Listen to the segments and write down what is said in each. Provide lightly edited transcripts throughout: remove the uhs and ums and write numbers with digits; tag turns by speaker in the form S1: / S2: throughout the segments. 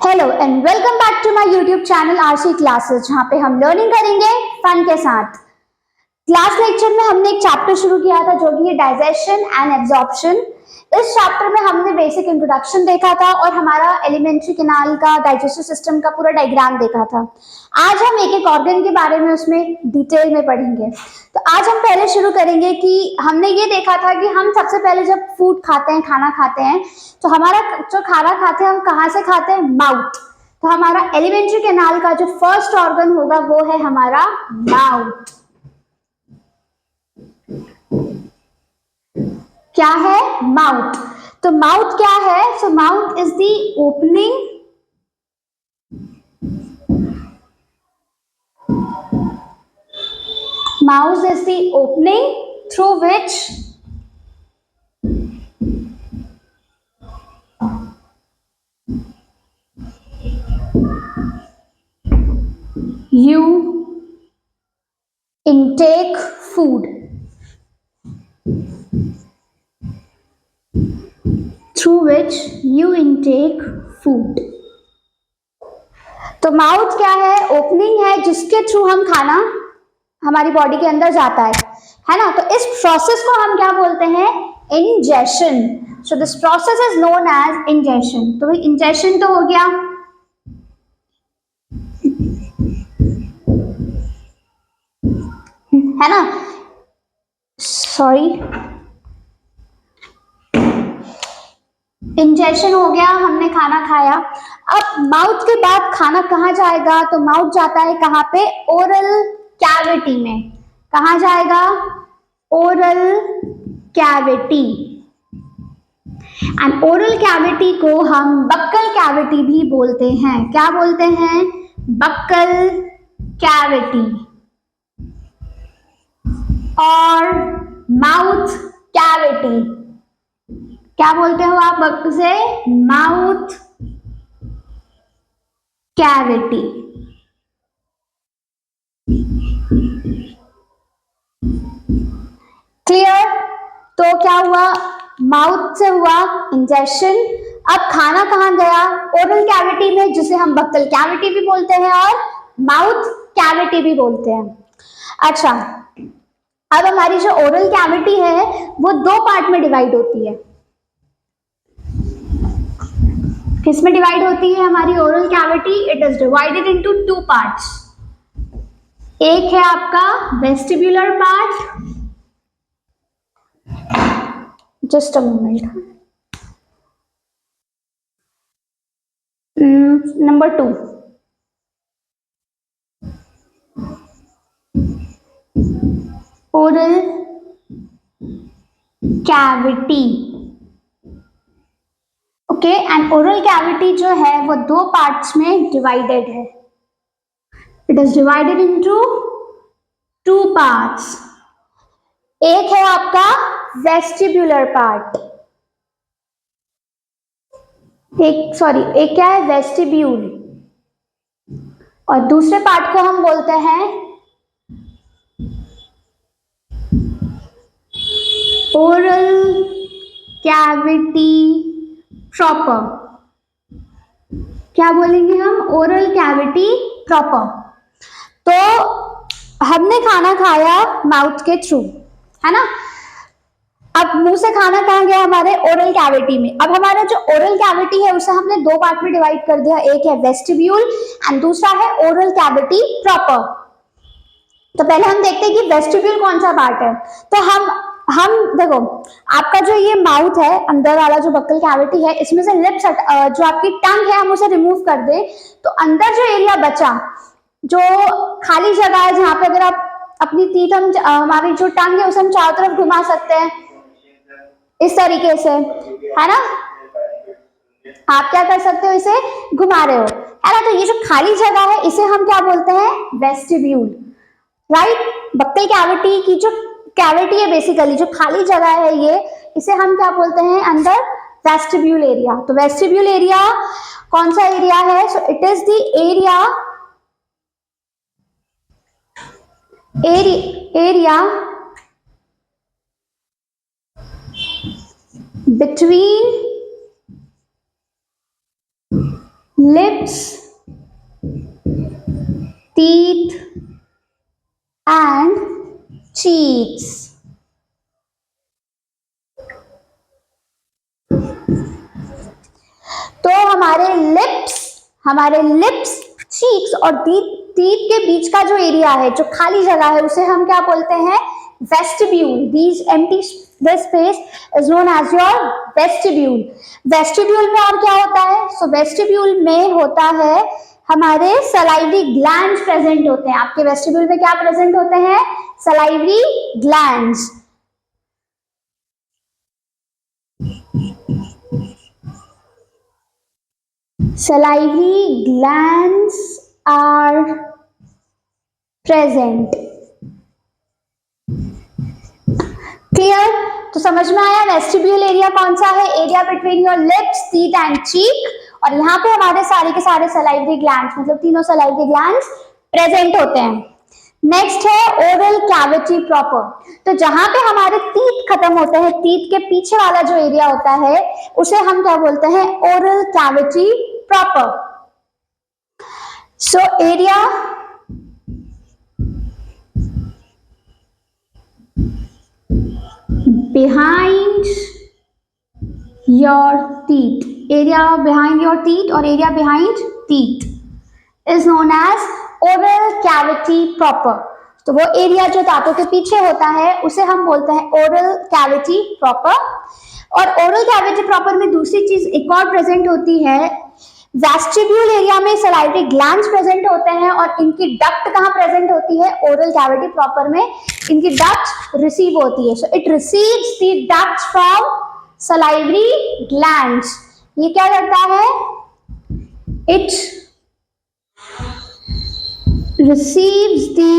S1: Hello and welcome back to my YouTube channel RC classes, जहाँ पे हम learning करेंगे फन के साथ। क्लास लेक्चर में हमने एक चैप्टर शुरू किया था जो कि है डाइजेशन एंड एब्जॉर्प्शन। इस चैप्टर में हमने बेसिक इंट्रोडक्शन देखा था और हमारा एलिमेंट्री कैनाल का डाइजेस्टिव सिस्टम का पूरा डायग्राम देखा था। आज हम एक एक ऑर्गन के बारे में उसमें डिटेल में पढ़ेंगे। तो आज हम पहले शुरू करेंगे कि हमने ये देखा था कि हम सबसे पहले जब फूड खाते हैं, खाना खाते हैं, तो हमारा जो खाना खाते हैं हम कहाँ से खाते हैं? माउथ। तो हमारा एलिमेंट्री कैनाल का जो फर्स्ट ऑर्गन होगा वो है हमारा माउथ। क्या है? माउथ। तो माउथ क्या है? सो mouth is the opening mouth is the opening through which you intake food. Through which you intake food. तो माउथ क्या है? ओपनिंग है जिसके थ्रू हम खाना हमारी बॉडी के अंदर जाता है ना। तो इस प्रोसेस को हम क्या बोलते हैं? Ingestion. So this process is known as ingestion. तो भाई इंजेशन तो हो गया, है ना। सॉरी, इंजेशन हो गया, हमने खाना खाया। अब माउथ के बाद खाना कहाँ जाएगा? तो माउथ जाता है कहाँ पे? ओरल कैविटी में। कहाँ जाएगा? Oral cavity. And oral cavity को हम बक्कल कैविटी भी बोलते हैं। क्या बोलते हैं? बक्कल कैविटी और माउथ कैविटी। क्या बोलते हो आप उसे? Mouth cavity. क्लियर? तो क्या हुआ? माउथ से हुआ इंजेशन। अब खाना कहाँ गया? ओरल कैविटी में, जिसे हम बक्कल कैविटी भी बोलते हैं और माउथ कैविटी भी बोलते हैं। अच्छा, अब हमारी जो ओरल कैविटी है वो दो पार्ट में डिवाइड होती है। किसमें डिवाइड होती है हमारी oral cavity? It is divided into two parts. एक है आपका vestibular part, just a moment, number 2 oral cavity. Okay, and oral cavity जो है वो दो पार्ट्स में डिवाइडेड है। It is divided into two parts. एक है आपका वेस्टिब्युलर पार्ट, एक क्या है? वेस्टिब्यूल। और दूसरे पार्ट को हम बोलते हैं ओरल कैविटी प्रॉपर। क्या बोलेंगे हम? Oral cavity proper. तो हमने खाना खाया माउथ के थ्रू, है ना। अब मुंह से खाना कहाँ गया? हमारे ओरल कैविटी में। अब हमारा जो ओरल कैविटी है उसे हमने दो पार्ट में डिवाइड कर दिया। एक है वेस्टिब्यूल एंड दूसरा है ओरल कैविटी प्रॉपर। तो पहले हम देखते हैं कि वेस्टिब्यूल कौन सा पार्ट है। तो हम देखो, आपका जो ये माउथ है, अंदर वाला जो बक्कल कैविटी है, इसमें से लिप्स जो आपकी टंग है हम उसे रिमूव कर दे तो अंदर जो एरिया बचा, जो खाली जगह है, जहां पे अगर आप अपनी टीथ हमारी जो टंग है उसे हम चारों तरफ घुमा सकते हैं इस तरीके से, है ना। आप क्या कर सकते हो? इसे घुमा रहे हो, है ना। तो ये जो खाली जगह है इसे हम क्या बोलते हैं? वेस्टिब्यूल। राइट? बक्कल कैविटी की जो कैविटी है, बेसिकली जो खाली जगह है ये, इसे हम क्या बोलते हैं अंदर? Vestibule area. तो वेस्टिब्यूल एरिया कौन सा एरिया है? So it is the area between lips, teeth and cheeks. तो हमारे लिप्स, चीक्स और टीथ के बीच का जो एरिया है, जो खाली जगह है, उसे हम क्या बोलते हैं? Vestibule. This space is known as your vestibule. Vestibule में और क्या होता है? सो वेस्टिब्यूल में होता है हमारे सलाइवरी ग्लैंड्स प्रेजेंट होते हैं. आपके वेस्टिब्यूल में क्या प्रेजेंट होते हैं? Salivary glands. Salivary glands are present. Clear? तो समझ में आया वेस्टिब्यूल एरिया कौन सा है? Area between your lips, teeth and चीक. और यहाँ पे हमारे सारे के सारे सलाइवरी ग्लैंड्स, मतलब तीनों सलाइवरी ग्लैंड्स प्रेजेंट होते हैं. नेक्स्ट है ओरल कैविटी प्रॉपर. तो जहां पे हमारे टीथ खत्म होते हैं, टीथ के पीछे वाला जो एरिया होता है, उसे हम क्या बोलते हैं? Oral cavity proper. So area behind your teeth, area behind your teeth or area behind teeth is known as oral cavity proper. तो वो एरिया जो दांतों के पीछे होता है उसे हम बोलते हैं ओरल कैविटी प्रॉपर. और ओरल कैविटी प्रॉपर में दूसरी चीज एक और प्रेजेंट होती है. वेस्टिब्यूल एरिया में सलाइवरी ग्लैंड्स प्रेजेंट होते हैं और इनकी डक्ट कहाँ प्रेजेंट होती है? ओरल कैविटी प्रॉपर में इनकी डक्ट रिसीव होती है. So it receives the duct from salivary glands. ये क्या करता है? It receives the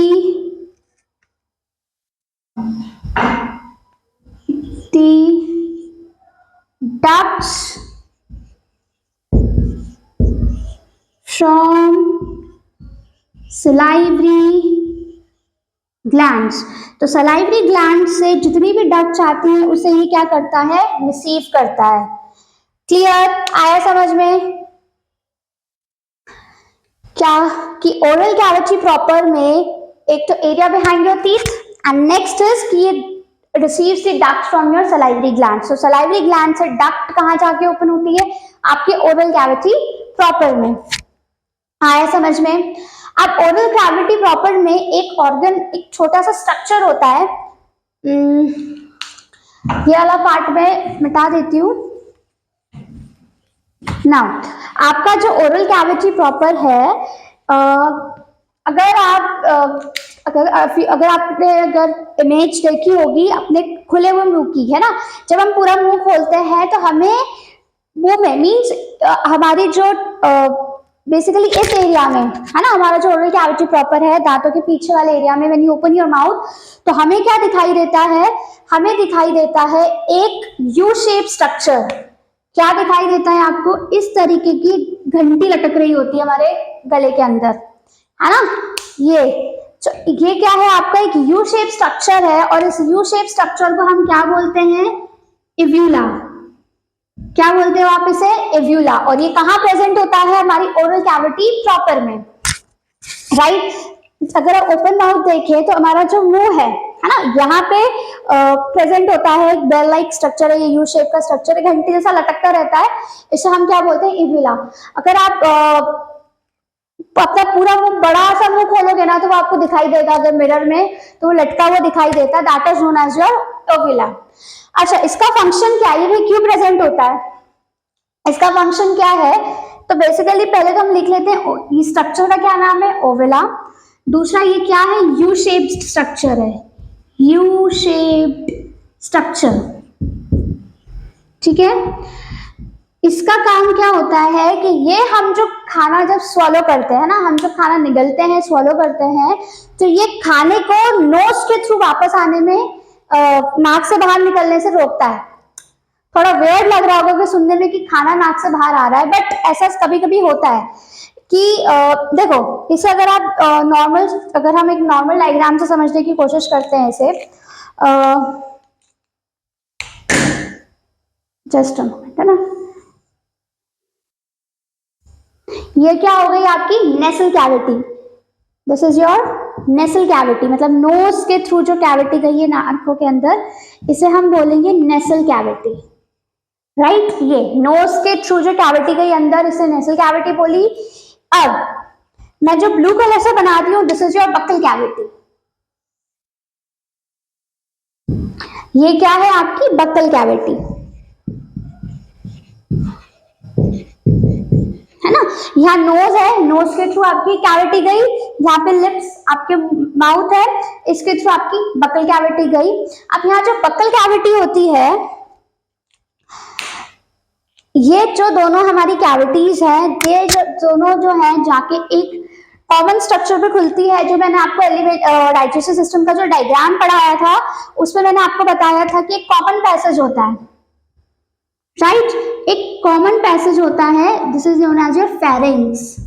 S1: ducts from salivary glands. तो सलाइवरी ग्लैंड से जितनी भी डक्ट्स आती हैं उसे ये क्या करता है? रिसीव करता है. क्लियर? आया समझ में? क्या कि ओरल कैविटी प्रॉपर में एक तो area behind your teeth and next is कि ये receives the duct from your salivary gland. So salivary gland से डक्ट कहाँ जाके ओपन होती है? आपके ओरल कैविटी प्रॉपर में. आया समझ में? अब ओरल कैविटी प्रॉपर में एक ऑर्गन, एक छोटा सा स्ट्रक्चर होता है. ये वाला पार्ट में मिटा देती हूँ. नाउ आपका जो ओरल कैविटी प्रॉपर है, अगर आपने इमेज देखी होगी अपने खुले हुए मुंह की, है ना? जब हम पूरा मुंह खोलते हैं तो हमें मुंह में मीन्स हमारी जो बेसिकली इस एरिया में, है ना, हमारा जो ओरल कैविटी प्रॉपर है दांतों के पीछे वाले एरिया में, when you open your mouth, तो हमें क्या दिखाई देता है? हमें दिखाई देता है एक यू शेप स्ट्रक्चर. क्या दिखाई देता है आपको? इस तरीके की घंटी लटक रही होती है हमारे गले के अंदर, है ना? ये क्या है? आपका एक यू शेप स्ट्रक्चर है और इस यू शेप स्ट्रक्चर को हम क्या बोलते हैं? इव्यूला. क्या बोलते हो आप इसे? इव्यूला. और ये कहाँ प्रेजेंट होता है? हमारी ओरल कैविटी प्रॉपर में, राइट? अगर आप ओपन माउथ देखें तो हमारा जो मुंह है ना, यहाँ पे प्रेजेंट होता है एक बेल लाइक स्ट्रक्चर है. ये यू शेप का स्ट्रक्चर है, घंटी जैसा लटकता रहता है. इसे हम क्या बोलते हैं? इव्यूला. अगर आप अपना पूरा मुंह, बड़ा सा मुंह खोलोगे ना तो वो आपको दिखाई देगा अगर मिरर में, तो वो लटका हुआ दिखाई देता है. That is known as your uvula. अच्छा, इसका फंक्शन क्या है? ये क्यों प्रेजेंट होता है? इसका फंक्शन क्या है? तो बेसिकली पहले तो हम लिख लेते हैं ये स्ट्रक्चर का क्या नाम है? ओविला. दूसरा ये क्या है? यू शेप्ड स्ट्रक्चर है. U shaped structure. ठीक है? इसका काम क्या होता है कि ये हम जो खाना जब स्वॉलो करते हैं ना, हम जो खाना निगलते हैं, स्वॉलो करते हैं, तो ये खाने को नोज के थ्रू वापस आने में, नाक से बाहर निकलने से रोकता है. थोड़ा वेयर्ड लग रहा होगा कि सुनने में कि खाना नाक से बाहर आ रहा है, बट ऐसा कभी कभी होता है कि देखो, इसे अगर आप अगर हम एक नॉर्मल डायग्राम से समझने की कोशिश करते हैं इसे, जस्ट अ मोमेंट, है ना? ये क्या हो गई आपकी nasal cavity, this is your nasal cavity, मतलब नोज के थ्रू जो कैविटी गई है नाकों के अंदर, इसे हम बोलेंगे नेसल कैविटी, राइट। ये नोज के थ्रू जो कैविटी गई अंदर, इसे नेसल कैविटी बोली। अब मैं जो ब्लू कलर से बना रही हूँ, this is your buccal cavity. ये क्या है आपकी बक्कल कैविटी, है ना। यहाँ नोज है, नोज के थ्रू आपकी कैविटी गई, यहाँ पे लिप्स आपके माउथ है, इसके थ्रू आपकी बक्कल कैविटी गई। अब यहाँ जो बक्कल कैविटी होती है, ये जो दोनों हमारी कैविटीज है, ये जो दोनों जो है जाके एक कॉमन स्ट्रक्चर पे खुलती है। जो मैंने आपको डाइजेस्टिव सिस्टम का जो डायग्राम पढ़ाया था, उसमें मैंने आपको बताया था कि एक कॉमन पैसेज होता है, राइट। एक कॉमन पैसेज होता है, this is known as your pharynx.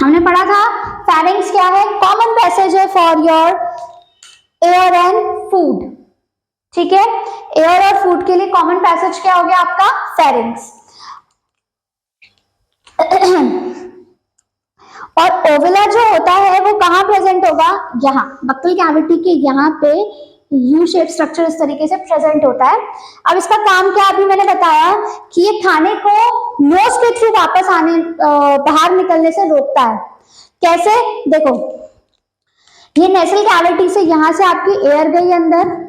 S1: हमने पढ़ा था फेरिंग्स क्या है, कॉमन पैसेज है for your air and food, ठीक है। एयर और फूड के लिए कॉमन पैसेज क्या हो गया आपका, फेरिंग्स। और ओविला जो होता है वो कहाँ प्रेजेंट होगा, यहाँ बक्कल कैविटी के यहाँ पे यू शेप स्ट्रक्चर इस तरीके से प्रेजेंट होता है। अब इसका काम क्या, अभी मैंने बताया कि ये खाने को नोज के थ्रू वापस आने बाहर निकलने से रोकता है। कैसे, देखो ये नेसल कैविटी से यहाँ से आपकी एयर गई अंदर,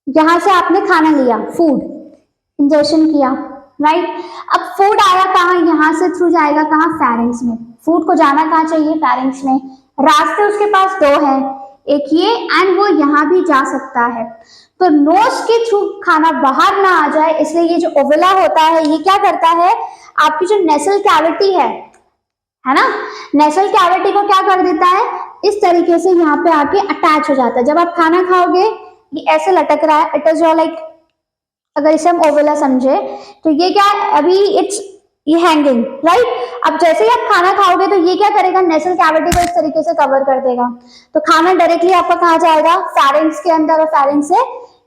S1: यहां से आपने खाना लिया, फूड इंजेक्शन किया, राइट। अब फूड आया कहाँ, यहां से थ्रू जाएगा कहाँ, फेरिंग्स में। फूड को जाना कहाँ चाहिए, फेरिंग्स में। रास्ते उसके पास दो हैं, एक ये एंड वो यहाँ भी जा सकता है। तो नोज के थ्रू खाना बाहर ना आ जाए, इसलिए ये जो ओविला होता है ये क्या करता है, आपकी जो नेसल कैविटी है ना, नेसल कैविटी को क्या कर देता है, इस तरीके से यहाँ पे आके अटैच हो जाता है। जब आप खाना खाओगे ये ऐसे लटक रहा है, इट इज योर लाइक, अगर इसे हम ओविला समझे तो ये क्या है, अभी इट्स ये हैंगिंग, राइट। अब जैसे ही आप खाना खाओगे तो ये क्या करेगा, नेसल कैविटी को इस तरीके से कवर कर देगा, तो खाना डायरेक्टली आपका कहाँ जाएगा, फेरिंग्स के अंदर, और फेरिंग्स से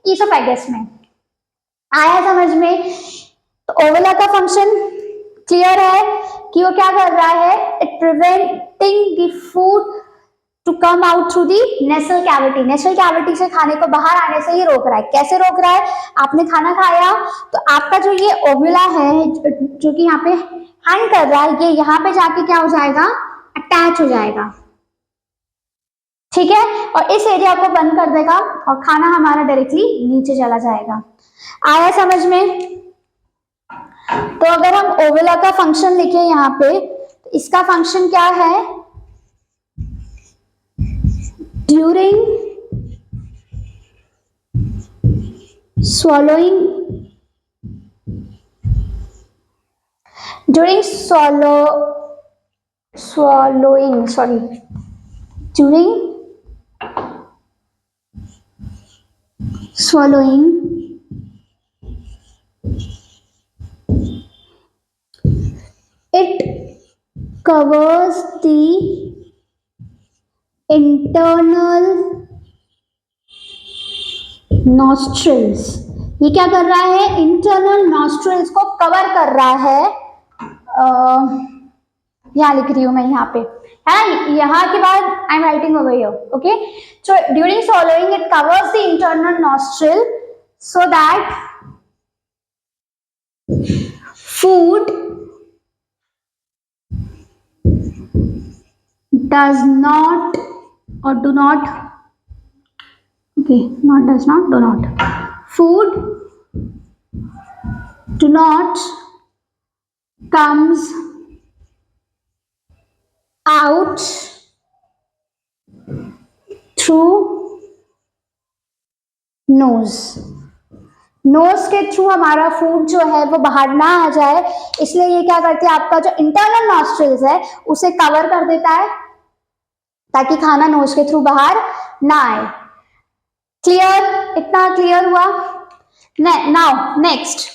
S1: ईसोफेगस में। आया समझ में। तो ओविला का फंक्शन क्लियर है कि वो क्या कर रहा है, it preventing the food to come out through the nasal cavity. Nasal cavity से खाने को बाहर आने से ये रोक रहा है। कैसे रोक रहा है, आपने खाना खाया तो आपका जो ये ओव्यूला है जो कि यहाँ पे हैंग कर रहा है, ये यहाँ पे जाके क्या हो जाएगा, अटैच हो जाएगा, ठीक है। और इस एरिया को बंद कर देगा और खाना हमारा डायरेक्टली नीचे चला जाएगा। आया समझ में। तो अगर हम ओव्यूला का फंक्शन लिखे यहाँ पे, तो इसका फंक्शन क्या है, during swallowing, during swallowing, sorry, during swallowing it covers the internal nostrils. ये क्या कर रहा है, इंटरनल नॉस्ट्रिल्स को कवर कर रहा है। यहाँ लिख रही हूं मैं, यहाँ पे है, यहाँ के बाद I am writing over here, okay. So during swallowing it covers the internal nostril so that food does not or do not, okay, not does not, do not, food do not comes out through nose। Nose के through हमारा food जो है वो बाहर ना आ जाए, इसलिए ये क्या करते हैं, आपका जो इंटरनल नॉस्ट्रिल्स है उसे कवर कर देता है ताकि खाना नोज के थ्रू बाहर ना आए। क्लियर, इतना क्लियर हुआ। नाउ नेक्स्ट,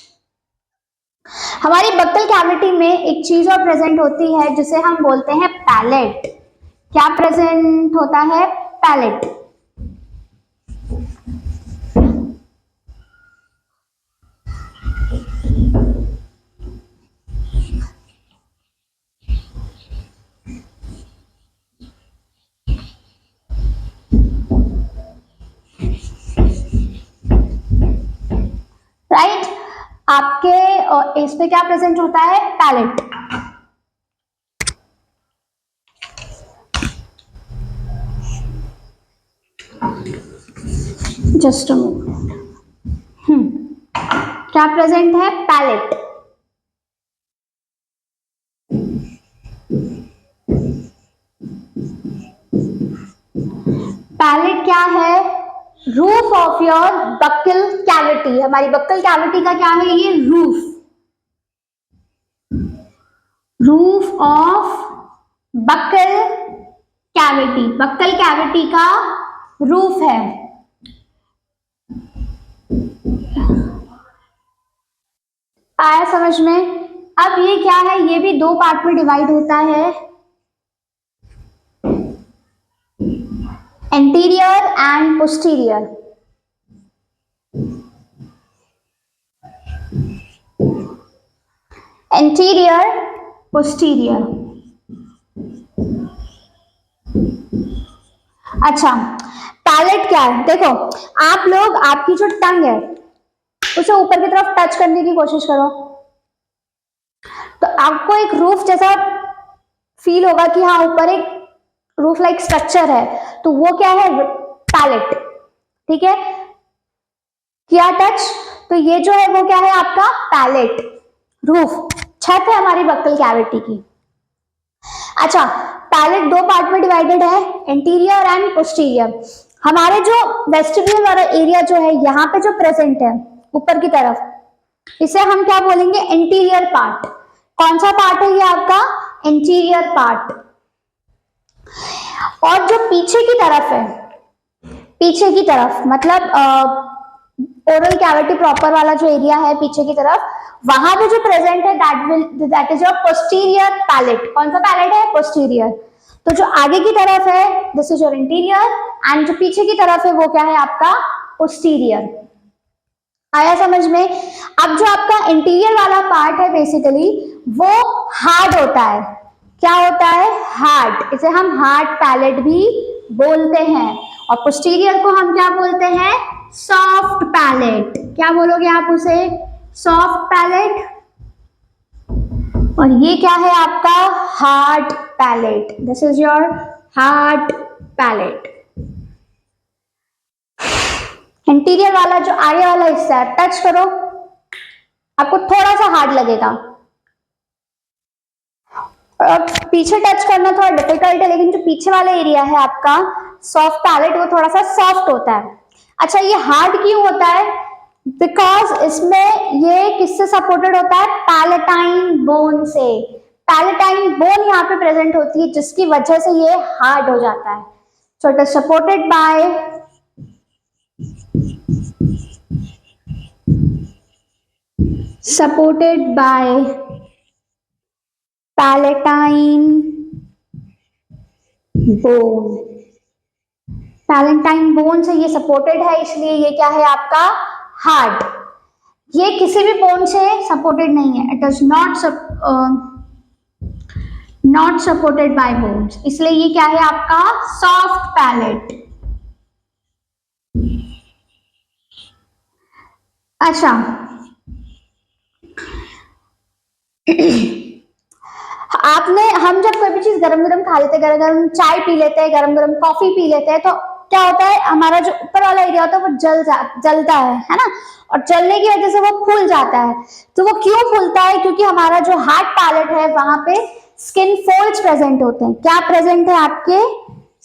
S1: हमारी बक्कल कैविटी में एक चीज और प्रेजेंट होती है जिसे हम बोलते हैं पैलेट। क्या प्रेजेंट होता है, पैलेट। आपके इस पे क्या प्रेजेंट होता है, पैलेट। जस्ट अ मिनट, क्या प्रेजेंट है, पैलेट। पैलेट क्या है, roof of your buccal cavity. हमारी बक्कल कैविटी का क्या है, ये roof, roof of buccal cavity, buccal cavity का रूफ है। आया समझ में। अब ये क्या है, ये भी दो पार्ट में डिवाइड होता है, anterior and posterior. Anterior, posterior. अच्छा, पैलेट क्या है, देखो आप लोग, आपकी जो टंग है उसे ऊपर की तरफ टच करने की कोशिश करो, तो आपको एक रूफ जैसा फील होगा कि हाँ ऊपर एक रूफ लाइक स्ट्रक्चर है, तो वो क्या है, पैलेट। ठीक है, किया टच, तो ये जो है वो क्या है आपका पैलेट, रूफ, छत है हमारी बक्कल कैविटी की। अच्छा, पैलेट दो पार्ट में डिवाइडेड है, इंटीरियर एंड पोस्टीरियर। हमारे जो वेस्टिब्यूल वाला एरिया जो है यहाँ पे जो प्रेजेंट है ऊपर की तरफ, इसे हम क्या बोलेंगे, इंटीरियर पार्ट। कौन सा पार्ट है ये आपका, इंटीरियर पार्ट। और जो पीछे की तरफ है, पीछे की तरफ मतलब ओरल कैविटी प्रॉपर वाला जो एरिया है पीछे की तरफ, वहां पे जो प्रेजेंट है that is your posterior palate. कौन सा पैलेट है, पोस्टीरियर। तो जो आगे की तरफ है this is your interior, and जो पीछे की तरफ है वो क्या है आपका, पोस्टीरियर। आया समझ में। अब जो आपका इंटीरियर वाला पार्ट है बेसिकली वो हार्ड होता है। क्या होता है, हार्ड। इसे हम हार्ड पैलेट भी बोलते हैं। और पोस्टीरियर को हम क्या बोलते हैं, सॉफ्ट पैलेट। क्या बोलोगे आप उसे, सॉफ्ट पैलेट। और ये क्या है आपका, hard palate. This is your hard palate. Interior वाला जो आगे वाला हिस्सा है, टच करो, आपको थोड़ा सा हार्ड लगेगा। और पीछे टच करना थोड़ा डिफिकल्ट है, लेकिन जो पीछे वाला एरिया है आपका सॉफ्ट पैलेट, वो थोड़ा सा सॉफ्ट होता है। अच्छा, ये हार्ड क्यों होता है, बिकॉज इसमें ये किससे सपोर्टेड होता है, पैलेटाइन बोन से। पैलेटाइन बोन यहाँ पे प्रेजेंट होती है, जिसकी वजह से ये हार्ड हो जाता है। So it is supported by palatine bone. Palatine bone से ये सपोर्टेड है, इसलिए ये क्या है आपका, हार्ड। ये किसी भी बोन से सपोर्टेड नहीं है, it is not supported by bones, इसलिए ये क्या है आपका, सॉफ्ट पैलेट। अच्छा, आपने, हम जब कोई भी चीज गरम गरम खा लेते हैं, गरम गरम चाय पी लेते हैं, गरम गरम कॉफी पी लेते हैं, तो क्या होता है, हमारा जो ऊपर वाला एरिया होता है वो जलता है ना। और जलने की वजह से वो फूल जाता है। तो वो क्यों फूलता है, क्योंकि हमारा जो हार्ड पैलेट है वहां पे स्किन फोल्ड्स प्रेजेंट होते हैं। क्या प्रेजेंट है आपके,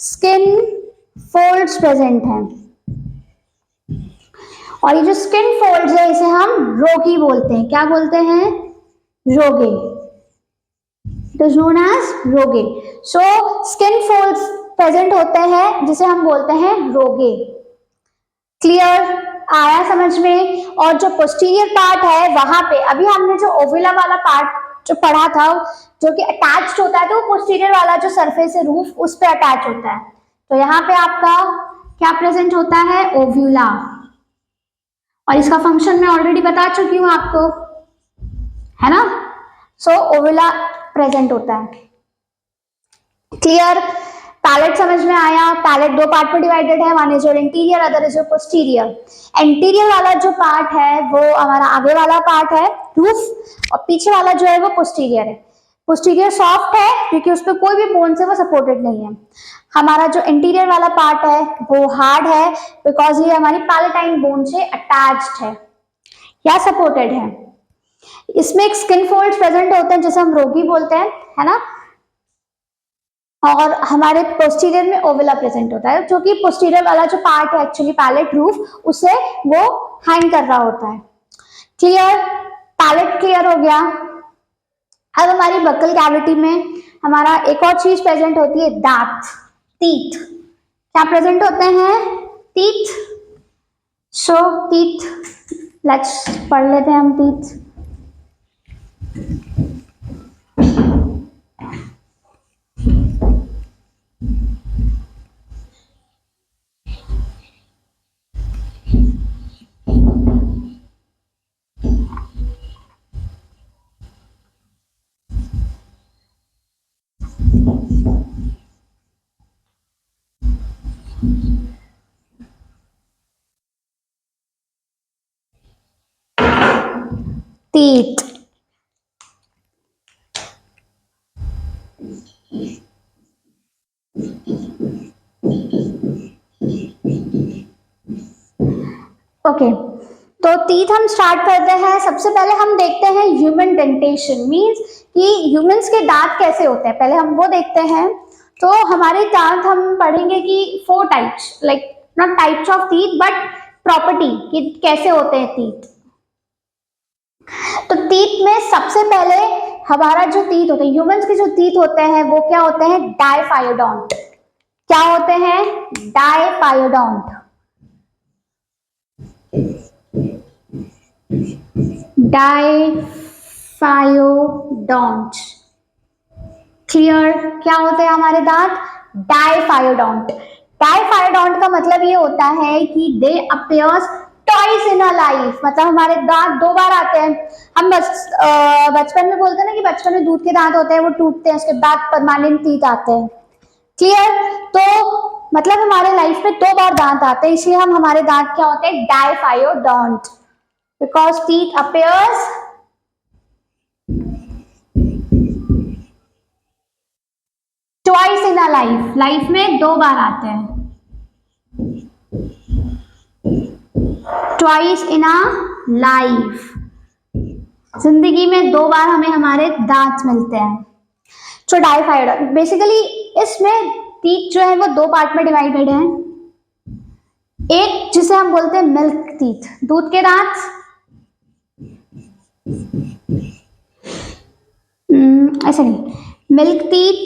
S1: स्किन फोल्ड्स प्रेजेंट है। और ये जो स्किन फोल्ड्स है इसे हम रोगी बोलते हैं। क्या बोलते हैं, रोगे। इट इज नोन एज रोगे। सो स्किन फोल्ड्स प्रेजेंट होते हैं जिसे हम बोलते हैं रोगे। क्लियर, आया समझ में। और जो पोस्टीरियर पार्ट है वहां पे अभी हमने जो ओविला वाला पार्ट जो पढ़ा था, जो कि अटैच्ड होता है, तो वो पोस्टीरियर वाला जो सरफेस है रूफ उस पे अटैच होता है। तो यहाँ पे आपका क्या प्रेजेंट होता है, ओव्यूला। और इसका फंक्शन मैं ऑलरेडी बता चुकी हूं आपको, है ना। सो ओव्यूला प्रेजेंट होता है। क्लियर। पैलेट समझ में आया। पैलेट दो पार्ट में डिवाइडेड है, one is your interior, other is your posterior. Interior वाला जो पार्ट है वो हमारा आगे वाला पार्ट है, रूफ, और पीछे वाला जो है वो पोस्टीरियर है। पोस्टीरियर सॉफ्ट है क्योंकि उस पर कोई भी बोन से वो सपोर्टेड नहीं है। हमारा जो इंटीरियर वाला पार्ट है वो हार्ड है बिकॉज ये हमारी पैलेटाइन बोन से अटैच्ड है या सपोर्टेड है। इसमें एक स्किन फोल्ड प्रेजेंट होते हैं जिसे हम रोगी बोलते हैं, है ना। और हमारे पोस्टीरियर में ओवला प्रेजेंट होता है, जो कि पोस्टीरियर वाला जो पार्ट है एक्चुअली पैलेट रूफ, उसे वो हैंग कर रहा होता है। क्लियर, पैलेट क्लियर हो गया। अब हमारी बक्कल कैविटी में हमारा एक और चीज प्रेजेंट होती है, दांत, टीथ। क्या प्रेजेंट होते हैं? टीथ। सो टीथ, लेट्स पढ़ लेते हैं हम टीथ। टीथ। ओके, तो टीथ हम स्टार्ट करते हैं। सबसे पहले हम देखते हैं ह्यूमन डेंटेशन, मींस कि ह्यूमंस के दांत कैसे होते हैं, पहले हम वो देखते हैं। तो हमारे दांत हम पढ़ेंगे कि 4 types, like not types of teeth but property, कि कैसे होते हैं टीथ। तो टीथ में सबसे पहले हमारा जो टीथ होते हैं, ह्यूमंस के जो टीथ होते हैं वो क्या होते हैं? डाइफायोडोंट। क्या होते हैं? डाइफायोडोंट। डाइफायोडोंट। क्लियर? क्या होते हैं हमारे दांत? डाइफायोडोंट। डाइफायोडोंट का मतलब ये होता है कि दे appears twice in a life, मतलब हमारे दांत 2 बार आते हैं। हम बचपन में बोलते हैं ना कि बचपन में दूध के दांत होते हैं, वो टूटते हैं, उसके बाद परमानेंट टीथ आते हैं। क्लियर? तो मतलब हमारे लाइफ में 2 बार दांत आते हैं, इसलिए हम हमारे दांत क्या होते हैं? Diphyodont, because teeth appears twice in a life, life में 2 बार आते हैं। ट्वाइस इन अ लाइफ, जिंदगी में 2 बार हमें हमारे दांत मिलते हैं। तो डाइफायोडोंट बेसिकली, इसमें टीथ जो है वो 2 पार्ट में डिवाइडेड है। एक जिसे हम बोलते हैं मिल्क टीथ, दूध के दांत, ऐसा नहीं, मिल्क टीथ,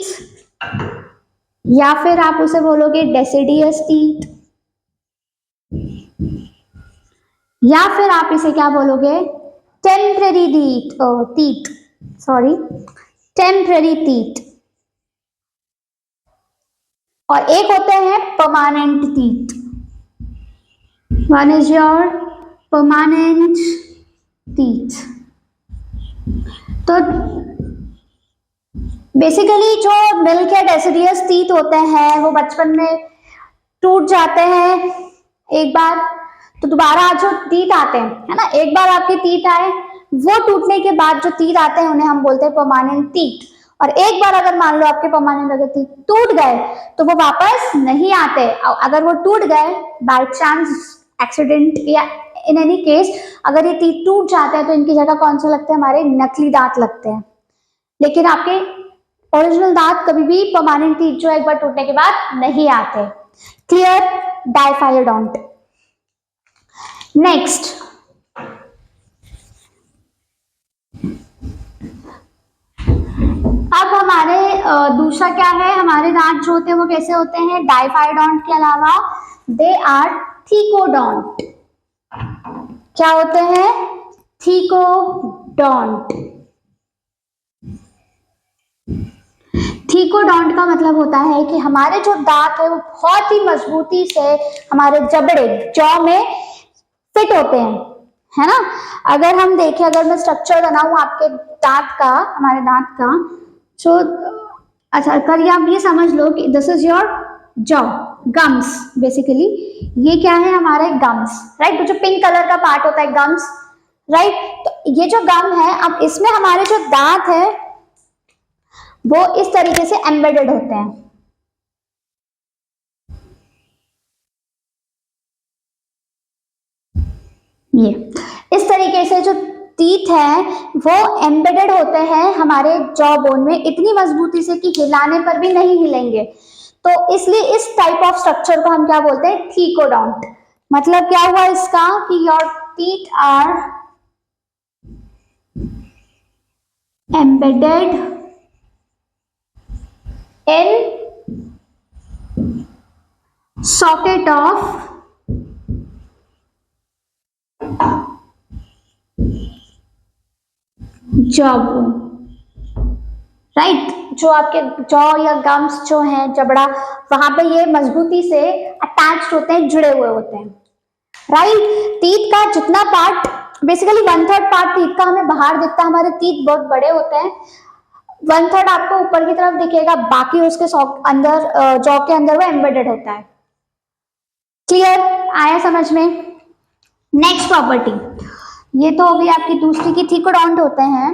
S1: या फिर आप उसे बोलोगे डेसिडियस टीथ, या फिर आप इसे क्या बोलोगे? Temporary teeth, sorry, temporary teeth. और एक होते हैं permanent teeth. One is your permanent teeth. तो बेसिकली जो मिल्क या डेसिडियस टीथ होते हैं वो बचपन में टूट जाते हैं एक बार, तो दोबारा जो टीथ आते हैं, है ना, एक बार आपके टीथ आए, वो टूटने के बाद जो टीथ आते हैं उन्हें हम बोलते हैं परमानेंट टीथ। और एक बार अगर मान लो आपके परमानेंट अगर टीथ टूट गए तो वो वापस नहीं आते। अगर वो टूट गए बाय चांस, एक्सीडेंट या इन एनी केस अगर ये टीथ टूट जाते हैं तो इनकी जगह कौन सा लगते हैं? हमारे नकली दांत लगते हैं। लेकिन आपके ओरिजिनल दांत कभी भी परमानेंट टीथ जो एक बार टूटने के बाद नहीं आते। क्लियर? डाइफायोडोंट। नेक्स्ट, अब हमारे दूसरा क्या है? हमारे दांत जो होते हैं वो कैसे होते हैं? डाइफायोडोंट के अलावा दे आर थीकोडोंट। क्या होते हैं? थीकोडोंट। थीकोडोंट का मतलब होता है कि हमारे जो दांत है वो बहुत ही मजबूती से हमारे जबड़े, जॉ में फिट होते हैं, है ना। अगर हम देखें, अगर मैं स्ट्रक्चर बनाऊं आपके दांत का, हमारे दांत का, तो अच्छा, कर आप ये समझ लो कि this is your jaw, gums basically. ये क्या है हमारे गम्स, राइट। तो जो पिंक कलर का पार्ट होता है गम्स, राइट। तो ये जो गम है, अब इसमें हमारे जो दांत है वो इस तरीके से एम्बेडेड होते हैं। ये इस तरीके से जो टीथ है वो एम्बेडेड होते हैं हमारे जॉ बोन में इतनी मजबूती से कि हिलाने पर भी नहीं हिलेंगे। तो इसलिए इस टाइप ऑफ स्ट्रक्चर को हम क्या बोलते हैं, थीकोडोंट। मतलब क्या हुआ इसका कि your teeth are embedded in socket of jaw bone, right. जो आपके जॉ या गम्स जो हैं जबड़ा, वहां पे ये मजबूती से अटैच होते हैं, जुड़े हुए होते हैं, राइट। टीथ का जितना part, basically one third part teeth का हमें बाहर दिखता है, हमारे टीथ बहुत बड़े होते हैं। वन थर्ड आपको ऊपर की तरफ दिखेगा, बाकी उसके अंदर जॉ के अंदर वो एम्बेडेड होता है। क्लियर, आया समझ में। नेक्स्ट प्रॉपर्टी, ये तो होगी आपकी दूसरी की थीकोडोंट होते हैं।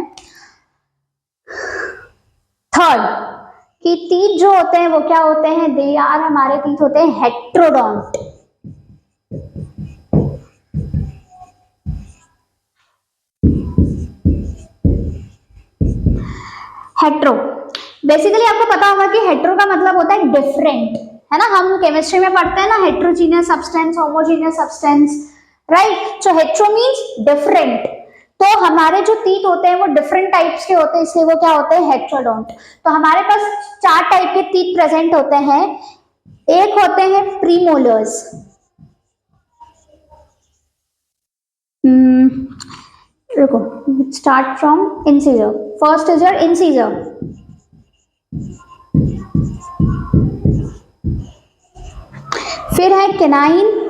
S1: थर्ड कि टीथ जो होते हैं वो क्या होते हैं, दे आर, हमारे टीथ होते हैं हेट्रोडोंट। हेट्रो, बेसिकली आपको पता होगा कि हेट्रो का मतलब होता है डिफरेंट, है ना। हम केमिस्ट्री में पढ़ते हैं ना, heterogeneous substance, homogeneous substance, right. So hetero means different. तो हमारे जो टीथ होते हैं वो डिफरेंट टाइप्स के होते हैं, इसलिए वो क्या होते हैं, हेट्रोडोंट। तो हमारे पास चार टाइप के टीथ प्रेजेंट होते हैं। एक होते हैं प्रीमोलर्स, देखो, start from incisor. First is your incisor, फिर है केनाइन,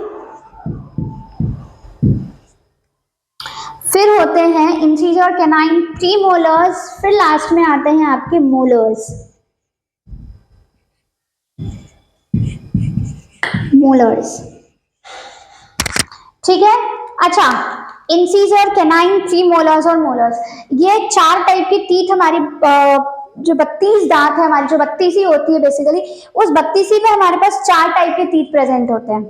S1: फिर होते हैं इंसीजर, केनाइन, प्रीमोलर्स, फिर लास्ट में आते हैं आपके मोलर्स, मोलर्स, ठीक है। अच्छा, इंसीजर, केनाइन, प्रीमोलर्स और मोलर्स, ये चार टाइप की टीथ हमारी जो 32 दांत है हमारी, जो 32 ही होती है बेसिकली, उस 32 में हमारे पास चार टाइप के टीथ प्रेजेंट होते हैं।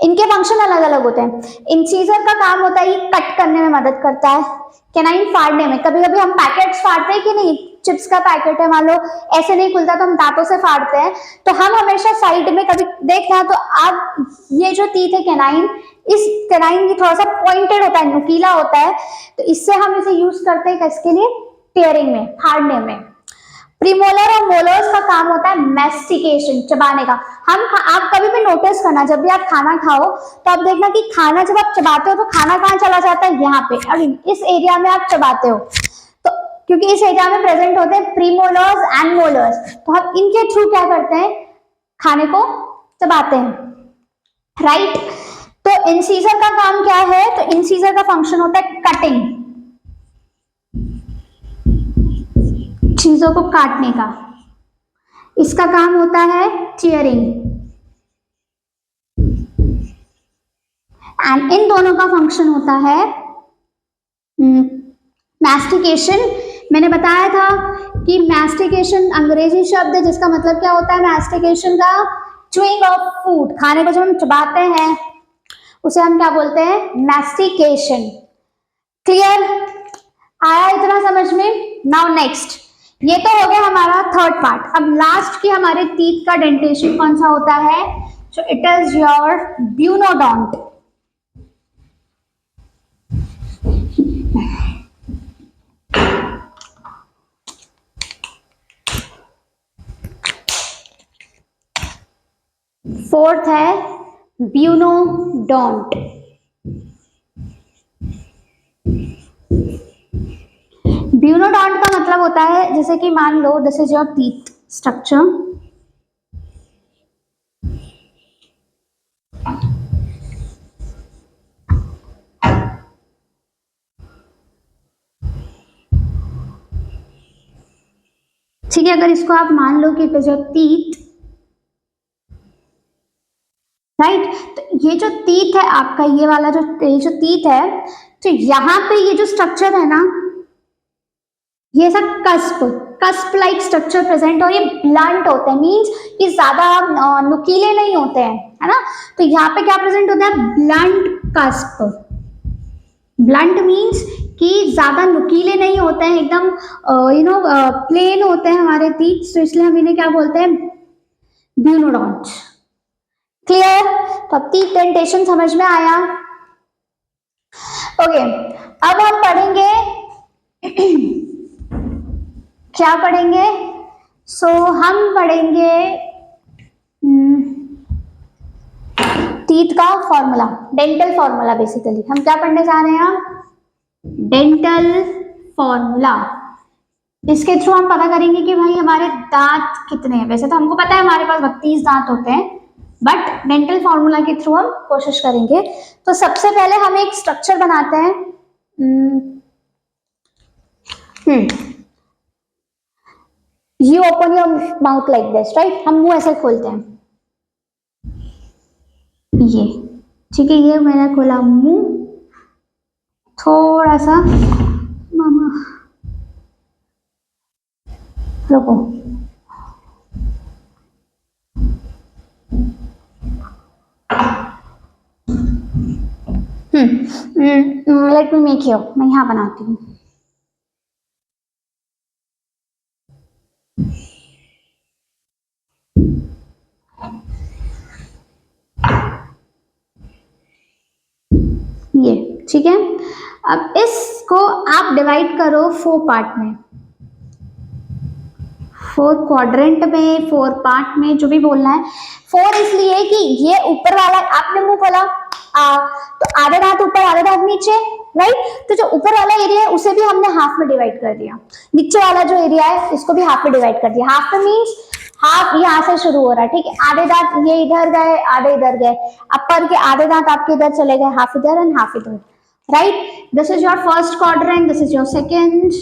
S1: इनके फंक्शन अलग अलग होते हैं। इंसीजर का काम होता है ये कट करने में मदद करता है, केनाइन फाड़ने में। कभी कभी हम पैकेट्स फाड़ते हैं कि नहीं, चिप्स का पैकेट है मान लो, ऐसे नहीं खुलता तो हम दांतों से फाड़ते हैं, तो हम हमेशा साइड में, कभी देखना तो आप, ये जो टीथ है केनाइन, इस केनाइन की थोड़ा सा पॉइंटेड होता है, नुकीला होता है, तो इससे हम इसे यूज करते हैं किसके लिए, टेयरिंग में, फाड़ने में। प्रीमोलर और मोलर्स का काम होता है मैस्टिकेशन, चबाने का। आप कभी भी नोटिस करना, जब भी आप खाना खाओ तो आप देखना कि खाना जब आप चबाते हो तो खाना कहाँ चला जाता है, यहाँ पे, और इस एरिया में आप चबाते हो, तो क्योंकि इस एरिया में प्रेजेंट होते हैं प्रीमोलर्स एंड मोलर्स, तो हम इनके थ्रू क्या करते हैं, खाने को चबाते हैं, राइट। तो इंसीजर का काम क्या है, तो इंसीजर का फंक्शन होता है कटिंग, चीजों को काटने का। इसका काम होता है टीयरिंग, एंड इन दोनों का फंक्शन होता है मैस्टिकेशन। मैंने बताया था कि मैस्टिकेशन अंग्रेजी शब्द है जिसका मतलब क्या होता है मैस्टिकेशन का, च्यूइंग ऑफ फूड, खाने को जब हम चबाते हैं उसे हम क्या बोलते हैं, मैस्टिकेशन। क्लियर, आया इतना समझ में। नाउ नेक्स्ट, ये तो हो गया हमारा थर्ड पार्ट। अब लास्ट की हमारे टीथ का डेंटेशन कौन सा होता है, so it is your bunodont. Fourth है ब्यूनोडोंट। ब्यूनोडोंट का मतलब होता है, जैसे कि मान लो this is your teeth structure, ठीक है, अगर इसको आप मान लो कि it is your teeth, right, तो ये जो टीथ है आपका, ये वाला जो, ये जो टीथ है, तो यहाँ पे ये जो स्ट्रक्चर है ना, ये सब cusp, cusp like structure present, और ये ब्लंट होते हैं, मींस ये ज्यादा नुकीले नहीं होते हैं, है ना। तो यहाँ पे क्या प्रेजेंट होता है, ब्लंट कस्प। ब्लंट मींस कि ज्यादा नुकीले नहीं होते हैं, एकदम प्लेन होते हैं हमारे टीथ, तो इसलिए हम इन्हें क्या बोलते हैं, ब्यूनोडॉन्ट। क्लियर। तो अब टीथ डेंटेशन समझ में आया। ओके, अब हम पढ़ेंगे क्या पढ़ेंगे, हम पढ़ेंगे टीथ का फॉर्मूला, डेंटल फॉर्मूला। बेसिकली हम क्या पढ़ने जा रहे हैं, डेंटल फॉर्मूला। इसके थ्रू हम पता करेंगे कि भाई हमारे दांत कितने हैं। वैसे तो हमको पता है हमारे पास 32 दांत होते हैं, बट डेंटल फॉर्मूला के थ्रू हम कोशिश करेंगे। तो सबसे पहले हम एक स्ट्रक्चर बनाते हैं। You open your mouth like this, right, हम मुंह ऐसे खोलते हैं, ये ठीक है, ये मैंने खोला मुंह, थोड़ा सा, मामा रुको, लेट मी मेक हियर, मैं यहाँ बनाती हूँ। ये ठीक है। अब इसको आप डिवाइड करो 4 पार्ट में, 4 क्वाड्रेंट में, 4 पार्ट में, जो भी बोलना है। 4 इसलिए कि ये ऊपर वाला आपने मुंह खोला, तो आधे दांत ऊपर आधे दांत नीचे, राइट। तो जो ऊपर वाला एरिया है उसे भी हमने हाफ में डिवाइड कर दिया, नीचे वाला जो एरिया है इसको भी हाफ में डिवाइड कर दिया। हाफ में मीन्स हाफ यहाँ से शुरू हो रहा है, ठीक है, आधे दांत ये इधर गए, आधे इधर गए, अपर के आधे दांत आपके इधर चले गए, हाफ इधर एंड हाफ इधर, right. This is your first quadrant, this is your second,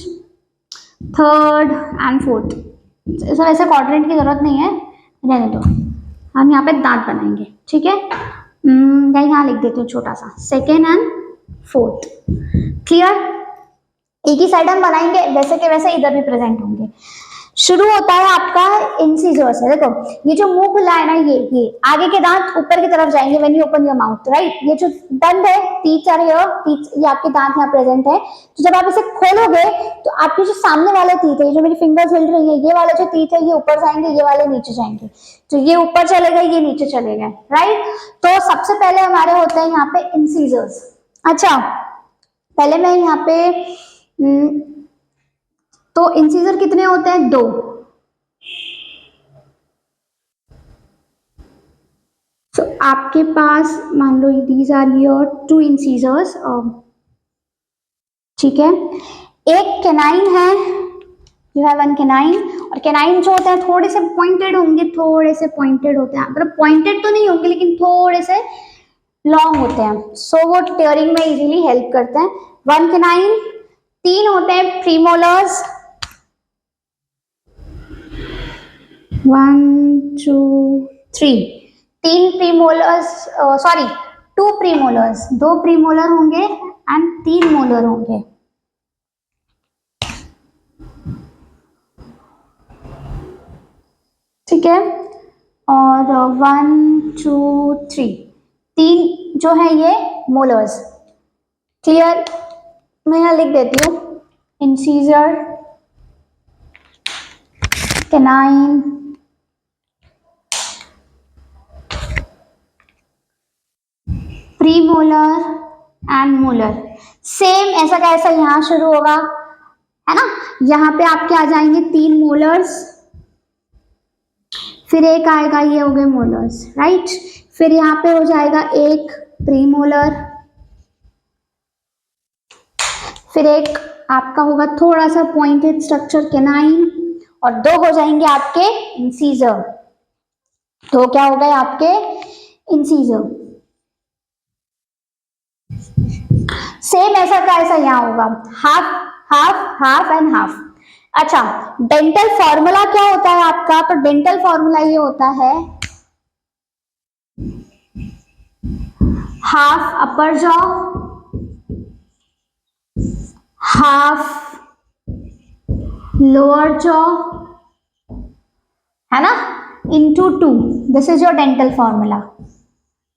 S1: third and fourth. Sir ऐसे क्वाड्रेंट की जरूरत नहीं है, रहने दो, हम यहाँ पे दांत बनाएंगे, ठीक है। मैं यहाँ लिख देती हूँ छोटा सा, सेकेंड एंड फोर्थ। क्लियर। एक ही साइड हम बनाएंगे, वैसे के वैसे इधर भी प्रेजेंट होंगे। शुरू होता है आपका इंसिजर से। देखो ये जो मुंह खुला है ना, ये आगे के दांत ऊपर की तरफ जाएंगे when you open your mouth, right. ये जो दंत है, टीथ आर हियर, टीथ, ये आपके दांत यहाँ प्रेजेंट है। तो जब आप इसे खोलोगे तो आपके जो सामने वाले टीथ है, जो मेरी फिंगर्स हिल रही है, ये वाले जो टीथ है ये ऊपर जाएंगे, ये वाले नीचे जाएंगे। तो ये ऊपर चले गए, ये नीचे चले गए, राइट। तो सबसे पहले हमारे होते हैं यहाँ पे इंसिजर्स। अच्छा, पहले मैं यहाँ पे तो इंसीजर कितने होते हैं, 2। तो आपके पास मान लो दीज आर योर 2 इंसीजर्स, ठीक है। एक कैनाइन है, यू हैव वन कैनाइन, और कैनाइन जो होते हैं थोड़े से पॉइंटेड होंगे, थोड़े से पॉइंटेड होते हैं, मतलब पॉइंटेड तो नहीं होंगे लेकिन थोड़े से लॉन्ग होते हैं, सो वो टेयरिंग में इजीली हेल्प करते हैं। One canine. 3 होते हैं premolars, 1 2 3, 3 premolars, sorry 2 premolars, 2 premolar होंगे एंड 3 मोलर होंगे, ठीक है। और 1 2 3, 3 जो है ये मोलर्स। क्लियर। मैं यहाँ लिख देती हूँ, incisor, canine, premolar and molar. Same ऐसा का ऐसा यहाँ शुरू होगा, है ना। यहाँ पे आपके आ जाएंगे 3 मोलर्स, फिर एक आएगा, ये हो गए मोलर्स, राइट। फिर यहाँ पे हो जाएगा एक प्रीमोलर, फिर एक आपका होगा थोड़ा सा पॉइंटेड स्ट्रक्चर कैनाइन, और 2 हो जाएंगे आपके इंसीजर। 2 क्या हो गए आपके इंसीजर। सेम ऐसा का ऐसा यहाँ होगा, half half half and half. अच्छा, डेंटल फॉर्मूला क्या होता है आपका? तो डेंटल फॉर्मूला ये होता है हाफ अपर जॉ, हाफ लोअर जॉ, है ना, into 2। This is your dental formula.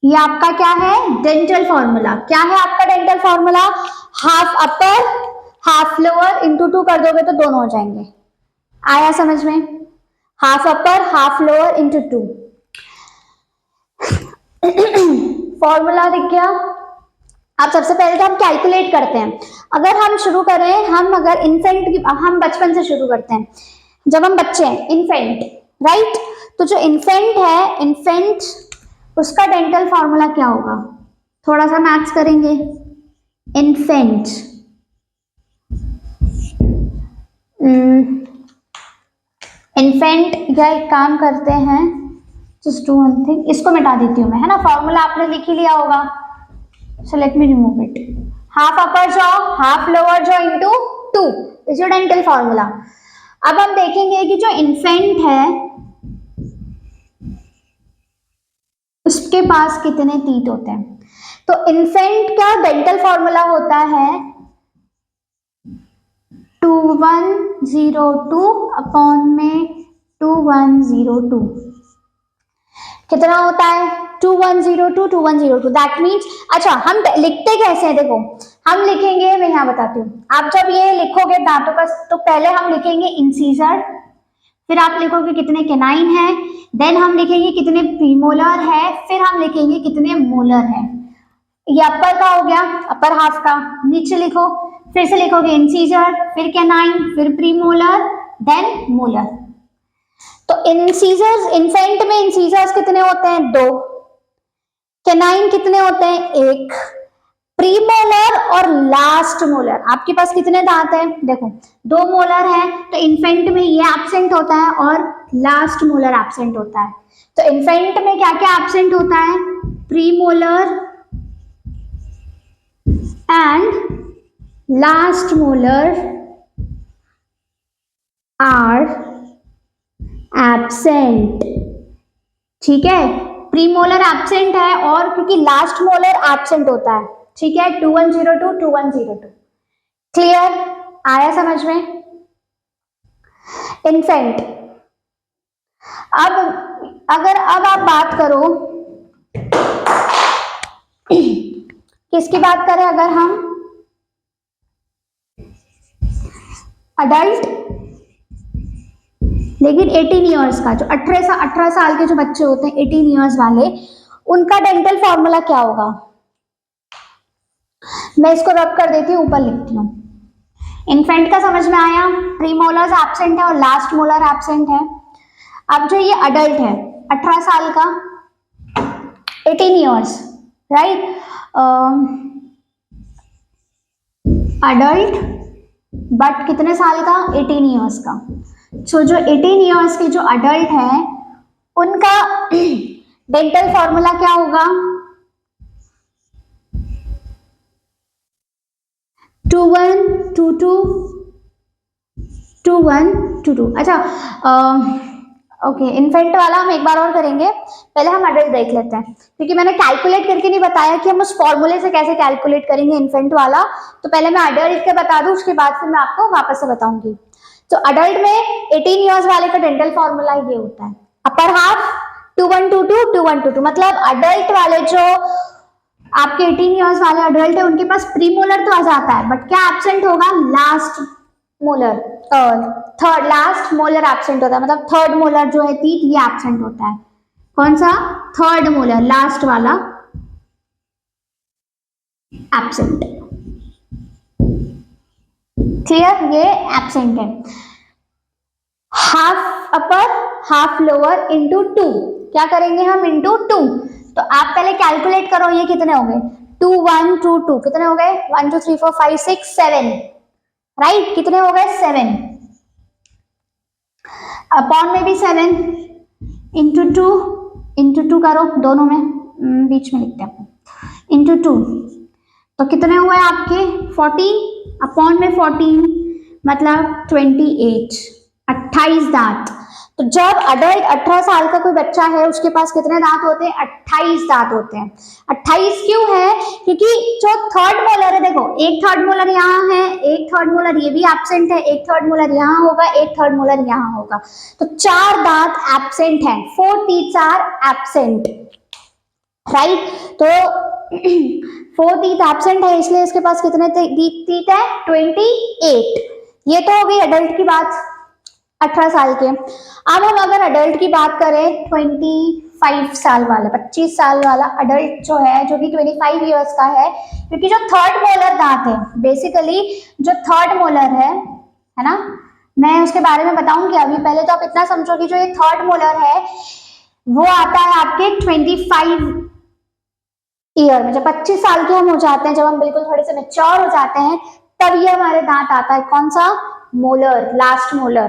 S1: ये आपका क्या है? Dental formula. क्या है आपका dental formula? Half upper half lower into 2 कर दोगे तो दोनों हो जाएंगे। आया समझ में? Half upper half lower into 2। Formula दिख गया। अब सबसे पहले तो हम कैलकुलेट करते हैं। अगर हम शुरू करें, हम अगर इन्फेंट की, हम बचपन से शुरू करते हैं, जब हम बच्चे हैं, इन्फेंट, राइट? तो जो इन्फेंट है, इन्फेंट, उसका डेंटल फॉर्मूला क्या होगा? थोड़ा सा मैथ्स करेंगे। इन्फेंट, इन्फेंट, या एक काम करते हैं, जस्ट डू वन थिंग, इसको मिटा देती हूँ मैं, है ना? फॉर्मूला आपने लिख ही लिया होगा, so let me remove it. Half upper jaw half lower jaw into 2 is your dental formula. अब हम देखेंगे कि जो इन्फेंट है उसके पास कितने टीथ होते हैं। तो इन्फेंट का डेंटल फॉर्मूला होता है 2102 अपॉन में 2102। कितना होता है? 2102 2102। दैट मीन्स, अच्छा हम लिखते कैसे हैं? देखो हम लिखेंगे, मैं यहाँ बताती हूँ। आप जब ये लिखोगे दांतों का, तो पहले हम लिखेंगे इंसीजर, फिर आप लिखोगे कितने केनाइन है, देन हम लिखेंगे कितने प्रीमोलर है, फिर हम लिखेंगे कितने मोलर है। ये अपर का हो गया, अपर हाफ का। नीचे लिखो, फिर से लिखोगे इंसीजर, फिर केनाइन, फिर प्रीमोलर, देन मोलर। तो इंसीजर्स, इन्फेंट में इंसीजर्स कितने होते हैं? 2। केनाइन कितने होते हैं? 1। प्रीमोलर और लास्ट मोलर, आपके पास कितने दांत हैं? देखो 2 मोलर है, तो इन्फेंट में ये एब्सेंट होता है और लास्ट मोलर एब्सेंट होता है। तो इन्फेंट में क्या क्या एब्सेंट होता है? Premolar and last molar are absent. ठीक है, प्रीमोलर एब्सेंट है, और क्योंकि लास्ट मोलर एब्सेंट होता है। ठीक है, 2102 2102। क्लियर? आया समझ में? इन्फेंट। अब अगर अब आप बात करो, किसकी बात करें? अगर हम अडल्ट, लेकिन 18 ईयर्स का, जो 18 साल के जो बच्चे होते हैं, 18 ईयर्स वाले, उनका डेंटल फॉर्मूला क्या होगा? मैं इसको रब कर देती हूँ, ऊपर लिखती हूँ। इन्फेंट का समझ में आया? प्रीमोलर्स एब्सेंट है और लास्ट मोलर एब्सेंट है। अब जो ये अडल्ट है, 18 साल का, 18 ईयर्स, राइट? अडल्ट बट कितने साल का? 18 ईयर्स का। सो जो 18 ईयर्स के जो अडल्ट है, उनका डेंटल फॉर्मूला क्या होगा? 2122 2122। अच्छा, ओके, इन्फेंट वाला हम एक बार और करेंगे, पहले हम अडल्ट देख लेते हैं, क्योंकि मैंने कैलकुलेट करके नहीं बताया कि हम उस फॉर्मूले से कैसे कैलकुलेट करेंगे इन्फेंट वाला। तो पहले मैं अडल्ट के बता दूं, उसके बाद फिर मैं आपको वापस से बताऊंगी। तो अडल्ट में 18 ईयर्स वाले का डेंटल फॉर्मूला ये होता है, अपर हाफ 2122 2122। मतलब अडल्ट वाले, जो आपके 18 ईयर्स वाले अडल्ट है, उनके पास प्रीमोलर तो आ जाता है, बट क्या एब्सेंट होगा? Last molar, third last molar absent होता है। मतलब थर्ड मोलर जो है टीथ, ये एब्सेंट होता है। कौन सा? थर्ड मोलर, लास्ट वाला एब्सेंट। क्लियर? ये एब्सेंट है। Half upper half lower into 2। क्या करेंगे हम? इंटू 2। तो आप पहले कैलकुलेट करो, ये कितने हो गए? 2 1 2 2, कितने हो गए? 1 2 3 4 5 6 7, राइट? कितने हो गए? 7। अपॉन में भी 7, इंटू टू करो, दोनों में बीच में लिखते हैं, इंटू 2, तो कितने हुए आपके? 14, अपॉन में 14, मतलब 28, 28 दांत। तो जब अडल्ट 18 साल का कोई बच्चा है उसके पास कितने दांत होते हैं? 28 दांत होते हैं। 28 क्यों है? क्योंकि जो थर्ड मोलर है, देखो एक थर्ड मोलर यहाँ है, एक थर्ड मोलर ये भी एब्सेंट है, एक थर्ड मोलर यहाँ होगा, एक थर्ड मोलर यहाँ होगा, तो 4 दांत एब्सेंट है, 4 teeth आर एब्सेंट, राइट। तो 4 teeth एब्सेंट है, इसलिए इसके पास कितने teeth है? 28। ये तो हो गई अडल्ट की बात, 18 साल के। अब हम अगर अडल्ट की बात करें, 25 साल वाला, 25 साल वाला अडल्ट जो है, जो कि 25 ईयर्स का है, क्योंकि जो थर्ड मोलर दांत है, बेसिकली जो थर्ड मोलर है ना, मैं उसके बारे में बताऊंगी अभी। पहले तो आप इतना समझो कि जो ये थर्ड मोलर है वो आता है आपके 25 ईयर में। जब 25 साल के हम हो जाते हैं, जब हम बिल्कुल थोड़े से मेच्योर हो जाते हैं, तब ये हमारे दांत आता है। कौन सा? Molar, last molar.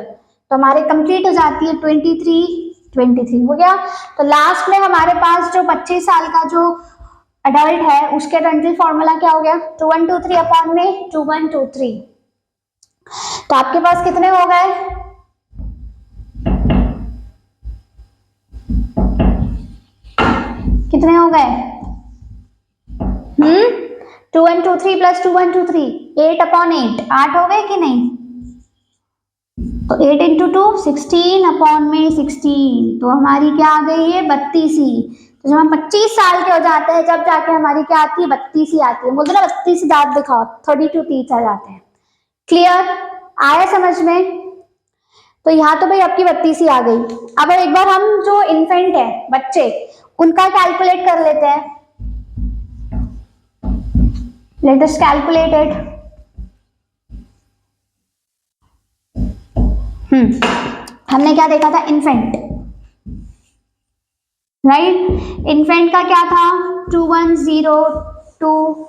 S1: तो हमारे कंप्लीट हो जाती है 23 हो गया। तो लास्ट में हमारे पास जो 25 साल का जो अडल्ट है उसके डेंटल फॉर्मूला क्या हो गया? 2123 अपॉन में 2123। तो आपके पास कितने हो गए? कितने हो गए? 2123 प्लस 2123, 8 अपॉन 8, 8 हो गए कि नहीं? तो 8 इंटू 2 16 अपॉन में 16, तो हमारी क्या आ गई है? 32। तो जब हम 25 साल के हो जाते हैं, जब जाके हमारी क्या आती है? 32 आती है। बोलते ना 32 दांत दिखाओ, 32 teeth आ जाते हैं। क्लियर? आया समझ में? तो यहाँ तो भाई आपकी 32 आ गई। अब एक बार हम जो इन्फेंट है, बच्चे, उनका कैलकुलेट कर लेते हैं। Let us calculate it. हमने क्या देखा था? Infant, right. इन्फेंट का क्या था? 2102,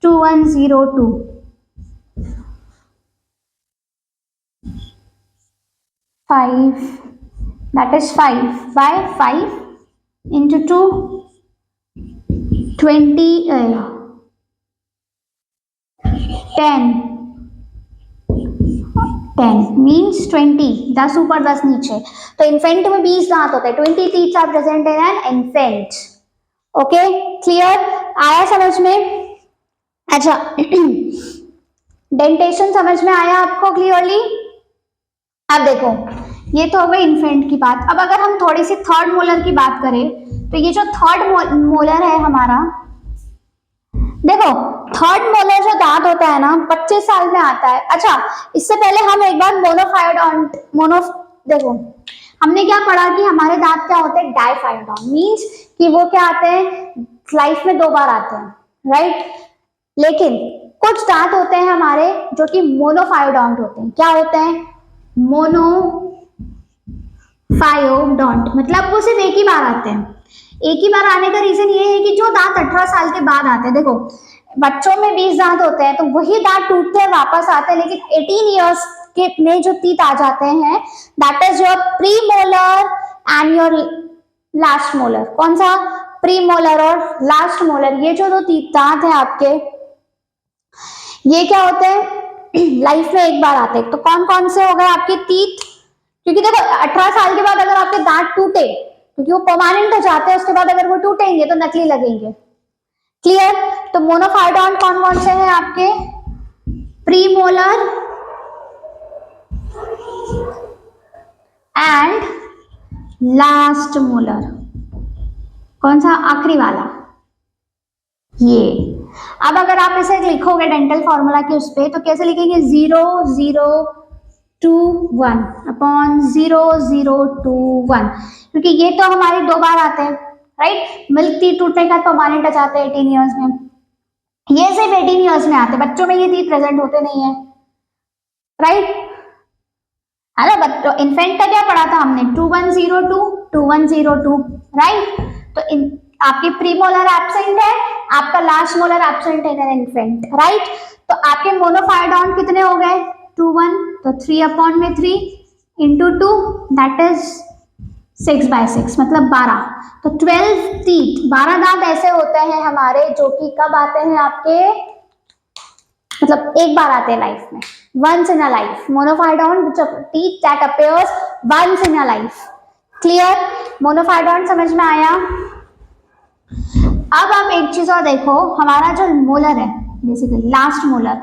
S1: 2102, 5, that is 5 by 5 into 2, 20, 10 means 20, 10 ऊपर 10 नीचे। तो इन्फेंट में 20 दांत होते हैं, 20 teeth are present in an infant। Okay, clear? आया समझ में? अच्छा, डेंटेशन समझ में आया आपको क्लियरली? अब देखो, ये तो हो गई इन्फेंट की बात। अब अगर हम थोड़ी सी थर्ड मोलर की बात करें, तो ये जो थर्ड मोलर है हमारा, देखो थर्ड मोलर जो दांत होता है ना, 25 साल में आता है। अच्छा, इससे पहले हम एक बार देखो हमने क्या पढ़ा कि हमारे दांत क्या होते हैं? डाइफाइडोन, मींस कि वो क्या आते हैं? लाइफ में 2 बार आते हैं, राइट। लेकिन कुछ दांत होते हैं हमारे जो कि मोनोफायोडोंट होते हैं। क्या होते हैं? मोनोफायोडोंट, मतलब वो सिर्फ एक ही बार आते हैं। एक ही बार आने का रीजन ये है कि जो दांत 18 साल के बाद आते हैं, देखो बच्चों में 20 दांत होते हैं, तो वही दांत टूटते हैं वापस आते हैं, लेकिन 18 ईयर्स के में जो टीथ आ जाते हैं, that is your pre molar and your last molar. कौन सा? प्री मोलर और लास्ट मोलर। ये जो 2 दांत है आपके, ये क्या होते हैं? लाइफ में एक बार आते हैं। तो कौन कौन से हो गए आपके टीथ? क्योंकि देखो 18 साल के बाद अगर आपके दांत टूटे, क्योंकि वो परमानेंट हो जाते हैं, उसके बाद अगर वो टूटेंगे तो नकली लगेंगे। क्लियर? तो मोनोफायोडोन कौन कौन से हैं आपके? Pre molar and last molar. कौन सा? आखिरी वाला, ये। अब अगर आप इसे लिखोगे डेंटल फॉर्मूला के उस पे, तो कैसे लिखेंगे? 0021 अपॉन 0021, क्योंकि ये तो हमारे 2 बार आते हैं, राइट। मिल्क टीथ टूटने का परमानेंट आ जाते हैं 18 ईयर्स में, ये सिर्फ 18 ईयर्स में आते हैं, बच्चों में ये टीथ प्रेजेंट होते नहीं है, राइट। है ना? बच्चों इन्फेंट का क्या पढ़ा था हमने? 2102, 2102, राइट। तो आपकी प्री मोलर एब्सेंट है, आपका लास्ट मोलर एब्सेंट है इन इन्फेंट, राइट। तो आपके मोनोफायोडोन कितने हो गए? 21, तो 3 अपॉन में 3 इंटू 2, दैट इज 6 by 6, मतलब 12। तो 12 टीथ, 12 दांत ऐसे होते हैं हमारे जो कि कब आते हैं? आपके मतलब एक बार आते हैं लाइफ में, once in a life, monophyodont teeth that appears once in a life. Clear? Monophyodont समझ में आया? अब आप एक चीज और देखो, हमारा जो मोलर है बेसिकली लास्ट मोलर,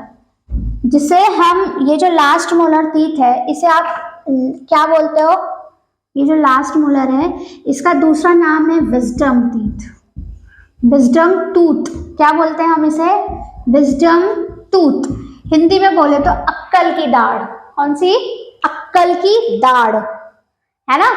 S1: जिसे हम, ये जो लास्ट मोलर टीथ है इसे आप क्या बोलते हो? ये जो लास्ट मोलर है इसका दूसरा नाम है विजडम टीथ, विजडम टूथ। क्या बोलते हैं हम इसे? Wisdom tooth. हिंदी में बोले तो अक्कल की दाढ़। कौन सी? अक्कल की दाढ़, है ना?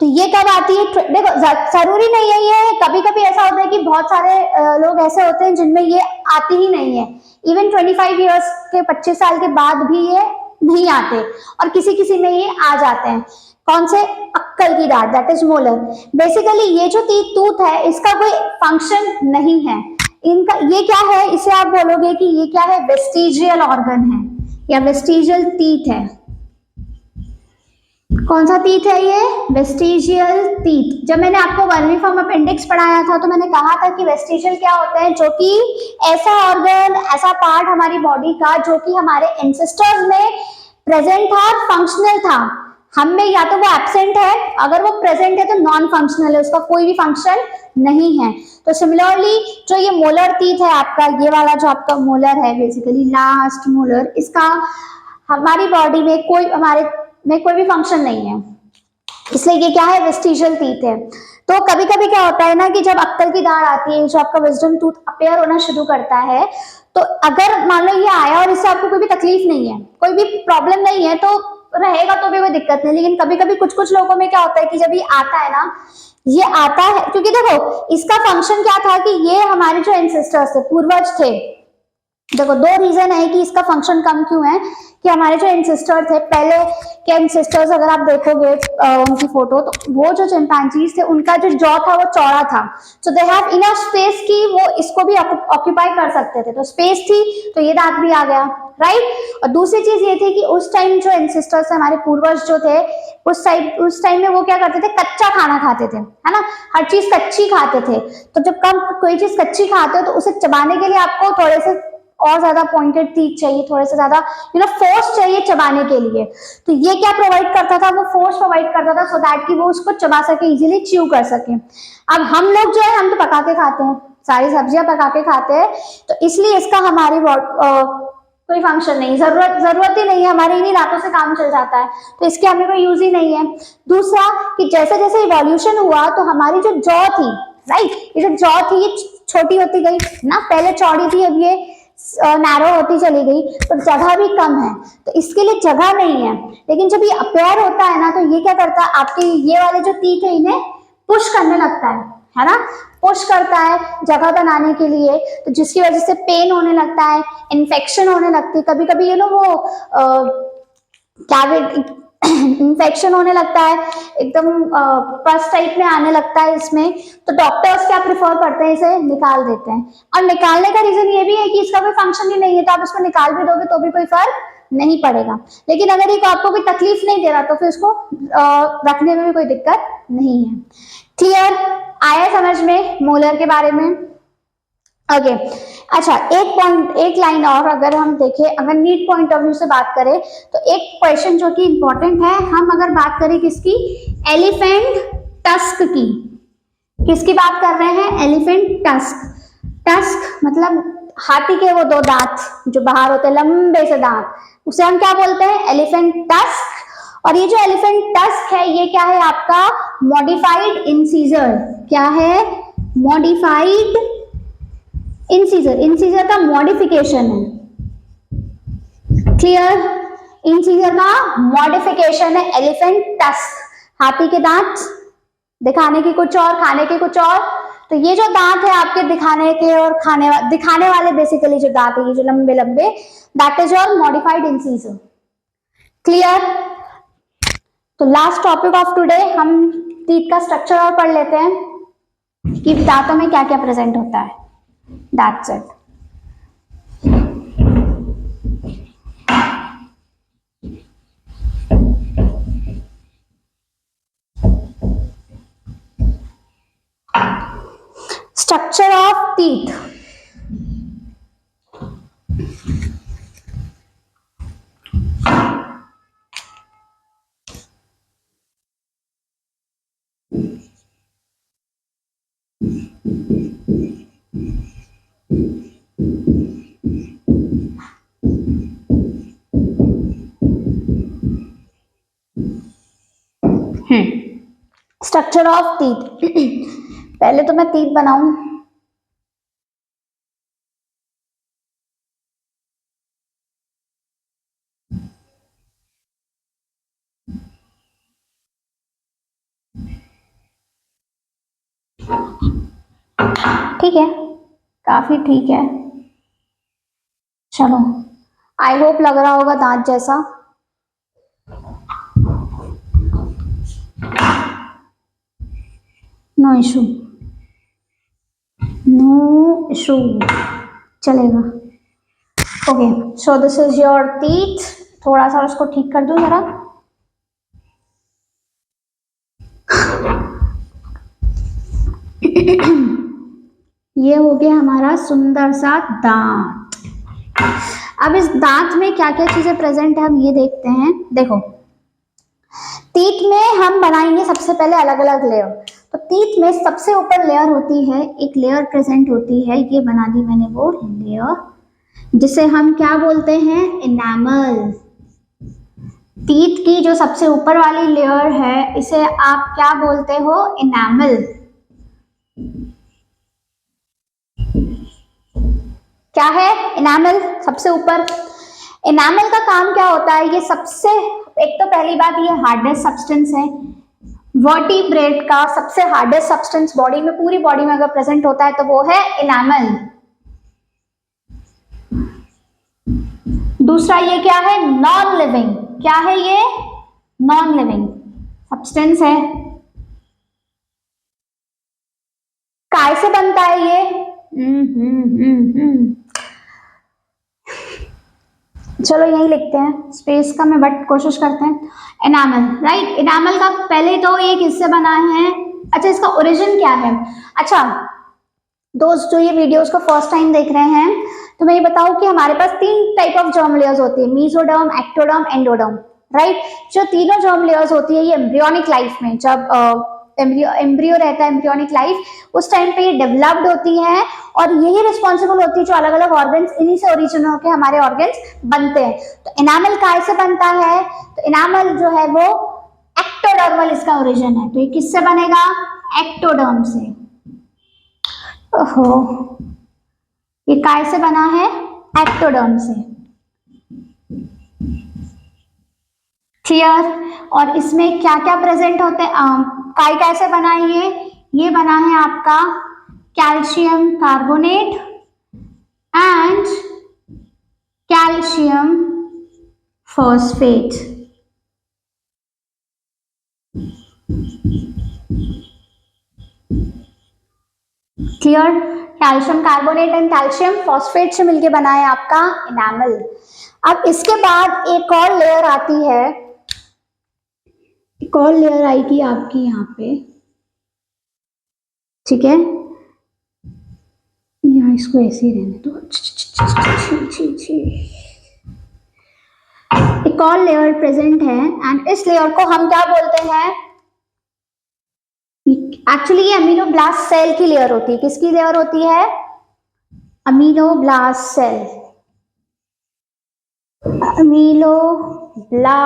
S1: तो ये कब आती है? देखो जरूरी नहीं है, ये कभी कभी ऐसा होता है कि बहुत सारे लोग ऐसे होते हैं जिनमें ये आती ही नहीं है। इवन 25 ईयर्स के, 25 साल के बाद भी ये नहीं आते, और किसी किसी में ये आ जाते हैं। कौन से? अक्कल की दाढ़, दैट इज मोलर। बेसिकली ये जो टीथ टूथ है इसका कोई फंक्शन नहीं है। इनका ये क्या है, इसे आप बोलोगे कि ये क्या है? वेस्टिजियल ऑर्गन है या वेस्टिजियल टीथ है। कौन सा टीथ है ये? Vestigial teeth. जब मैंने आपको वर्मीफॉर्म अपेंडिक्स पढ़ाया था तो मैंने कहा था कि वेस्टिजियल क्या होते हैं? जो कि ऐसा ऑर्गन, ऐसा पार्ट हमारी बॉडी का जो कि हमारे एंसेस्टर्स में प्रेजेंट था और फंक्शनल था। हम में या तो वो एब्सेंट है, अगर वो प्रेजेंट है तो नॉन फंक्शनल है, उसका कोई भी फंक्शन नहीं है। तो सिमिलरली जो ये मोलर टीथ है आपका, ये वाला जो आपका मोलर है बेसिकली लास्ट मोलर, इसका हमारी बॉडी में कोई, हमारे में कोई भी फंक्शन नहीं है, इसलिए ये क्या है? वेस्टिजियल टीथ है। तो कभी कभी क्या होता है ना कि जब अक्कल की दाढ़ आती है, जो आपका विजडम टूथ अपेयर होना शुरू करता है, तो अगर मान लो ये आया और इससे आपको कोई भी तकलीफ नहीं है, कोई भी प्रॉब्लम नहीं है, तो रहेगा तो भी कोई दिक्कत नहीं। लेकिन कभी कभी कुछ कुछ लोगों में क्या होता है कि जब ये आता है ना, ये आता है क्योंकि देखो इसका फंक्शन क्या था कि ये हमारे जो एंसेस्टर्स थे, पूर्वज थे। देखो दो रीजन है कि इसका फंक्शन कम क्यों है, कि हमारे जो एंसेस्टर थे, पहले के एंसेस्टर्स अगर आप देखोगे उनकी फोटो, तो वो जो चिंपैंजीज थे उनका जो जॉ था वो चौड़ा था। सो दे हैव इनफ स्पेस कि वो इसको भी ऑक्यूपाई कर सकते थे, तो स्पेस थी तो ये दांत भी आ गया, राइट। और दूसरी चीज ये थी कि उस टाइम जो एंसेस्टर्स हमारे पूर्वज जो थे, उस टाइम में वो क्या करते थे? कच्चा खाना खाते थे, है ना? हर चीज कच्ची खाते थे। तो जब कम कोई चीज कच्ची खाते हो तो उसे चबाने के लिए आपको थोड़े से और ज्यादा पॉइंटेड टीथ चाहिए, थोड़े से ज्यादा फोर्स चाहिए चबाने के लिए। तो ये क्या प्रोवाइड करता था? वो फोर्स प्रोवाइड करता था सो दैट कि वो उसको चबा सके, इजीली च्यू कर सके। अब हम लोग जो है, हम तो पका के खाते हैं, सारी सब्जियां पका के खाते हैं, तो इसलिए इसका हमारी कोई फंक्शन नहीं, जरूरत ही नहीं है, हमारे इन्हीं दांतों से काम चल जाता है, तो इसके हमें कोई यूज ही नहीं है। दूसरा कि जैसे जैसे इवोल्यूशन हुआ तो हमारी जो जॉ थी, राइट, ये जो जॉ थी ये छोटी होती गई ना, पहले चौड़ी थी, अब ये नैरो होती चली गई, तो जगह भी कम है, तो इसके लिए जगह नहीं है। लेकिन जब ये अपेयर होता है ना, तो ये क्या करता है? आपके ये वाले जो टीथ है इन्हें पुश करने लगता है ना? पुश करता है जगह बनाने के लिए, तो जिसकी वजह से पेन होने लगता है, इन्फेक्शन होने लगती है, कभी कभी वो क्या इन्फेक्शन होने लगता है, एकदम पस टाइप में आने लगता है इसमें। तो डॉक्टर्स क्या प्रिफर करते हैं? इसे निकाल देते हैं। और निकालने का रीजन ये भी है कि इसका कोई फंक्शन ही नहीं है, तो आप इसको निकाल भी दोगे तो भी कोई फर्क नहीं पड़ेगा। लेकिन अगर ये आपको कोई तकलीफ नहीं दे रहा तो फिर इसको रखने में भी कोई दिक्कत नहीं है। क्लियर? आया समझ में मोलर के बारे में? ओके अच्छा, एक लाइन और अगर हम देखें, अगर नीट पॉइंट ऑफ व्यू से बात करें, तो एक क्वेश्चन जो कि इंपॉर्टेंट है, हम अगर बात करें किसकी? एलिफेंट टस्क की। किसकी बात कर रहे हैं? Elephant tusk. टस्क मतलब हाथी के वो दो दांत जो बाहर होते हैं, लंबे से दांत, उसे हम क्या बोलते हैं? Elephant tusk. और ये जो एलिफेंट टस्क है ये क्या है? आपका मॉडिफाइड इंसीजर। क्या है? Modified incisor. इंसीजर का मॉडिफिकेशन है। क्लियर? इंसीजर का मॉडिफिकेशन है एलिफेंट टस्क। हाथी के दांत, दिखाने की कुछ और, खाने के कुछ और। तो ये जो दांत है आपके दिखाने के और दिखाने वाले बेसिकली जो दांत है, ये जो लंबे लंबे, that is your modified incisor. Clear? तो लास्ट टॉपिक ऑफ टुडे, हम टीथ का स्ट्रक्चर और पढ़ लेते हैं कि दांतों में क्या क्या प्रेजेंट होता है। That's it. Structure of teeth. Structure of teeth. पहले तो मैं टीथ बनाऊं। ठीक है, काफी ठीक है। चलो, आई होप लग रहा होगा दांत जैसा। नो इशू, नो इशू, चलेगा। Okay, so this is your teeth. थोड़ा सा उसको ठीक कर दूं जरा। ये हो गया हमारा सुंदर सा दांत। अब इस दांत में क्या क्या चीजें प्रेजेंट है हम ये देखते हैं। देखो, टीथ में हम बनाएंगे सबसे पहले अलग अलग लेयर। तो टीथ में सबसे ऊपर लेयर होती है, एक लेयर प्रेजेंट होती है, ये बना दी मैंने वो लेयर, जिसे हम क्या बोलते हैं, इनामल। टीथ की जो सबसे ऊपर वाली लेयर है, इसे आप क्या बोलते हो, इनामल। क्या है इनामल सबसे ऊपर। इनामल का काम क्या होता है, ये सबसे, एक तो पहली बात ये हार्डेस्ट सब्सटेंस है, वर्टिब्रेट का सबसे हार्डेस्ट सब्सटेंस बॉडी में, पूरी बॉडी में अगर प्रेजेंट होता है तो वो है इनामल। दूसरा ये क्या है, नॉन लिविंग। क्या है ये, नॉन लिविंग सब्सटेंस है। काय से बनता है ये, चलो यही लिखते हैं, स्पेस का मैं बट कोशिश करते हैं। Enamel, right. एनामल का पहले तो एक हिस्से बना है। अच्छा, इसका ओरिजिन क्या है। अच्छा दोस्त जो ये वीडियोस को फर्स्ट टाइम देख रहे हैं, तो मैं ये बताऊं कि हमारे पास 3 टाइप ऑफ जर्म लेयर्स होती है, मीसोडर्म, एक्टोडर्म, एंडोडर्म, राइट। जो तीनों जर्म लेयर्स होती है ये एम्ब्रियोनिक लाइफ में, जब एम्ब्रियो रहता है, एम्ब्रियोनिक लाइफ, उस टाइम पे ये डेवलप्ड होती है, और यही रिस्पॉन्सिबल होती है जो अलग अलग ऑर्गन्स, इन्हीं से ओरिजिन होकर हमारे ऑर्गन्स बनते हैं। तो इनामल काय से बनता है, तो इनामल जो है वो एक्टोडर्मल इसका ओरिजिन है। तो ये किससे बनेगा, एक्टोडर्म से। ओहो, ये काय से बना है, एक्टोडर्म से। क्लियर। और इसमें क्या क्या प्रेजेंट होते हैं, काय कैसे बना है ये बना है आपका calcium carbonate and calcium phosphate. Clear. Calcium carbonate and calcium phosphate से मिलके बना है आपका इनामल। अब इसके बाद एक और लेयर आती है, एक और लेयर आएगी आपकी यहाँ पे, ठीक है। यहाँ इसको ऐसे ही रहने दो। एक और लेयर प्रेजेंट है, एंड इस लेयर को हम क्या बोलते हैं, एक्चुअली ये अमीलोब्लास्ट सेल की लेयर होती है। किसकी लेयर होती है, अमीलोब्लास्ट सेल। अमीलोब्लास्ट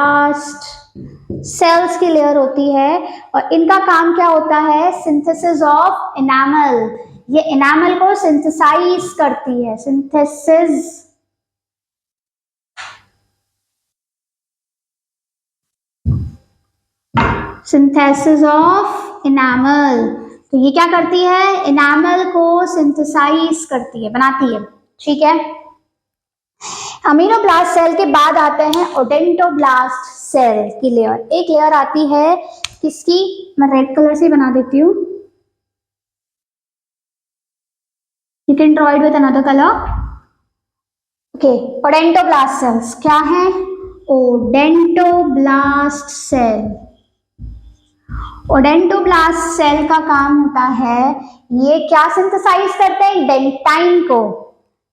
S1: सेल्स की लेयर होती है, और इनका काम क्या होता है, सिंथेसिस ऑफ एनामल। ये एनामल को सिंथेसाइज करती है, सिंथेसिस, सिंथेसिस ऑफ एनामल। तो ये क्या करती है, एनामल को सिंथेसाइज करती है, बनाती है, ठीक है। अमीनोब्लास्ट सेल के बाद आते हैं ओडेंटोब्लास्ट सेल की लेयर। एक लेयर आती है किसकी, मैं रेड कलर से बना देती हूँ, you can draw it with another colour. Okay, odontoblast cells क्या है, ओडेंटोब्लास्ट सेल। ओडेंटोब्लास्ट सेल का काम होता है, ये क्या सिंथेसाइज करते हैं, डेंटाइन को।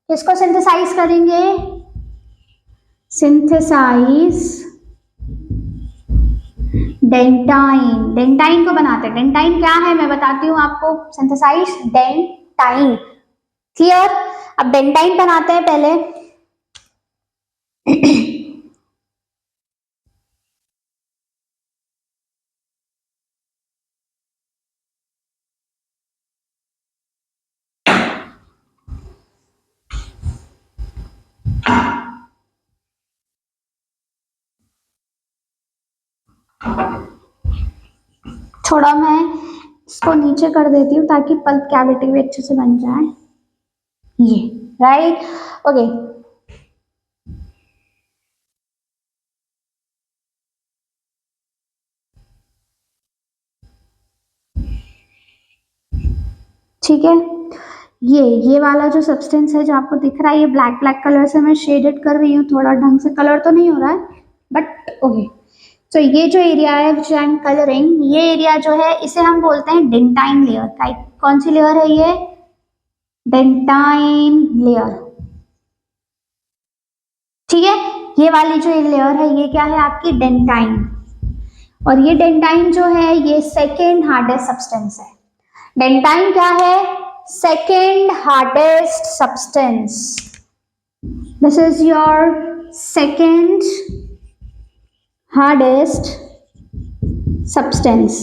S1: किसको सिंथेसाइज करेंगे, सिंथेसाइज डेंटाइन, डेंटाइन को बनाते हैं। डेंटाइन क्या है मैं बताती हूँ आपको, सिंथेसाइज डेंटाइन। क्लियर? अब डेंटाइन बनाते हैं पहले। थोड़ा मैं इसको नीचे कर देती हूँ ताकि पल्प कैविटी भी अच्छे से बन जाए। ये राइट, ओके। ठीक है, ये वाला जो सब्सटेंस है जो आपको दिख रहा है, ये ब्लैक ब्लैक कलर से मैं शेडेड कर रही हूँ, थोड़ा ढंग से कलर तो नहीं हो रहा है बट ओके। तो ये जो एरिया है विच आई एम कलरिंग, ये एरिया जो है इसे हम बोलते हैं डेंटाइन लेयर। कौन सी लेयर है ये? Dentine layer. ठीक है, ये वाली जो लेयर है ये क्या है आपकी? डेंटाइन। और ये डेंटाइन जो है ये सेकेंड हार्डेस्ट सब्सटेंस है। डेंटाइन क्या है? Second hardest substance. This is your second hardest substance.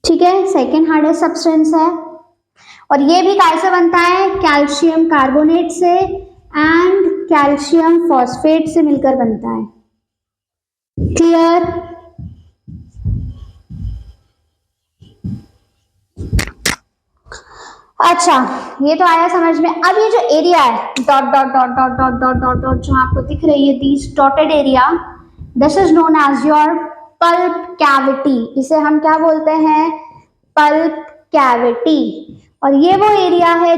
S1: ठीक है, सेकेंड हार्डेस्ट सब्सटेंस है। और ये भी कैसे बनता है? कैल्शियम कार्बोनेट से एंड कैल्शियम फॉस्फेट से मिलकर बनता है। क्लियर? अच्छा, ये तो आया समझ में। अब ये जो एरिया है dot dot dot dot dot dot dot dot जो आपको दिख रही है, these dotted area, this is known as your pulp cavity. इसे हम क्या बोलते हैं? Pulp cavity. और ये वो एरिया है,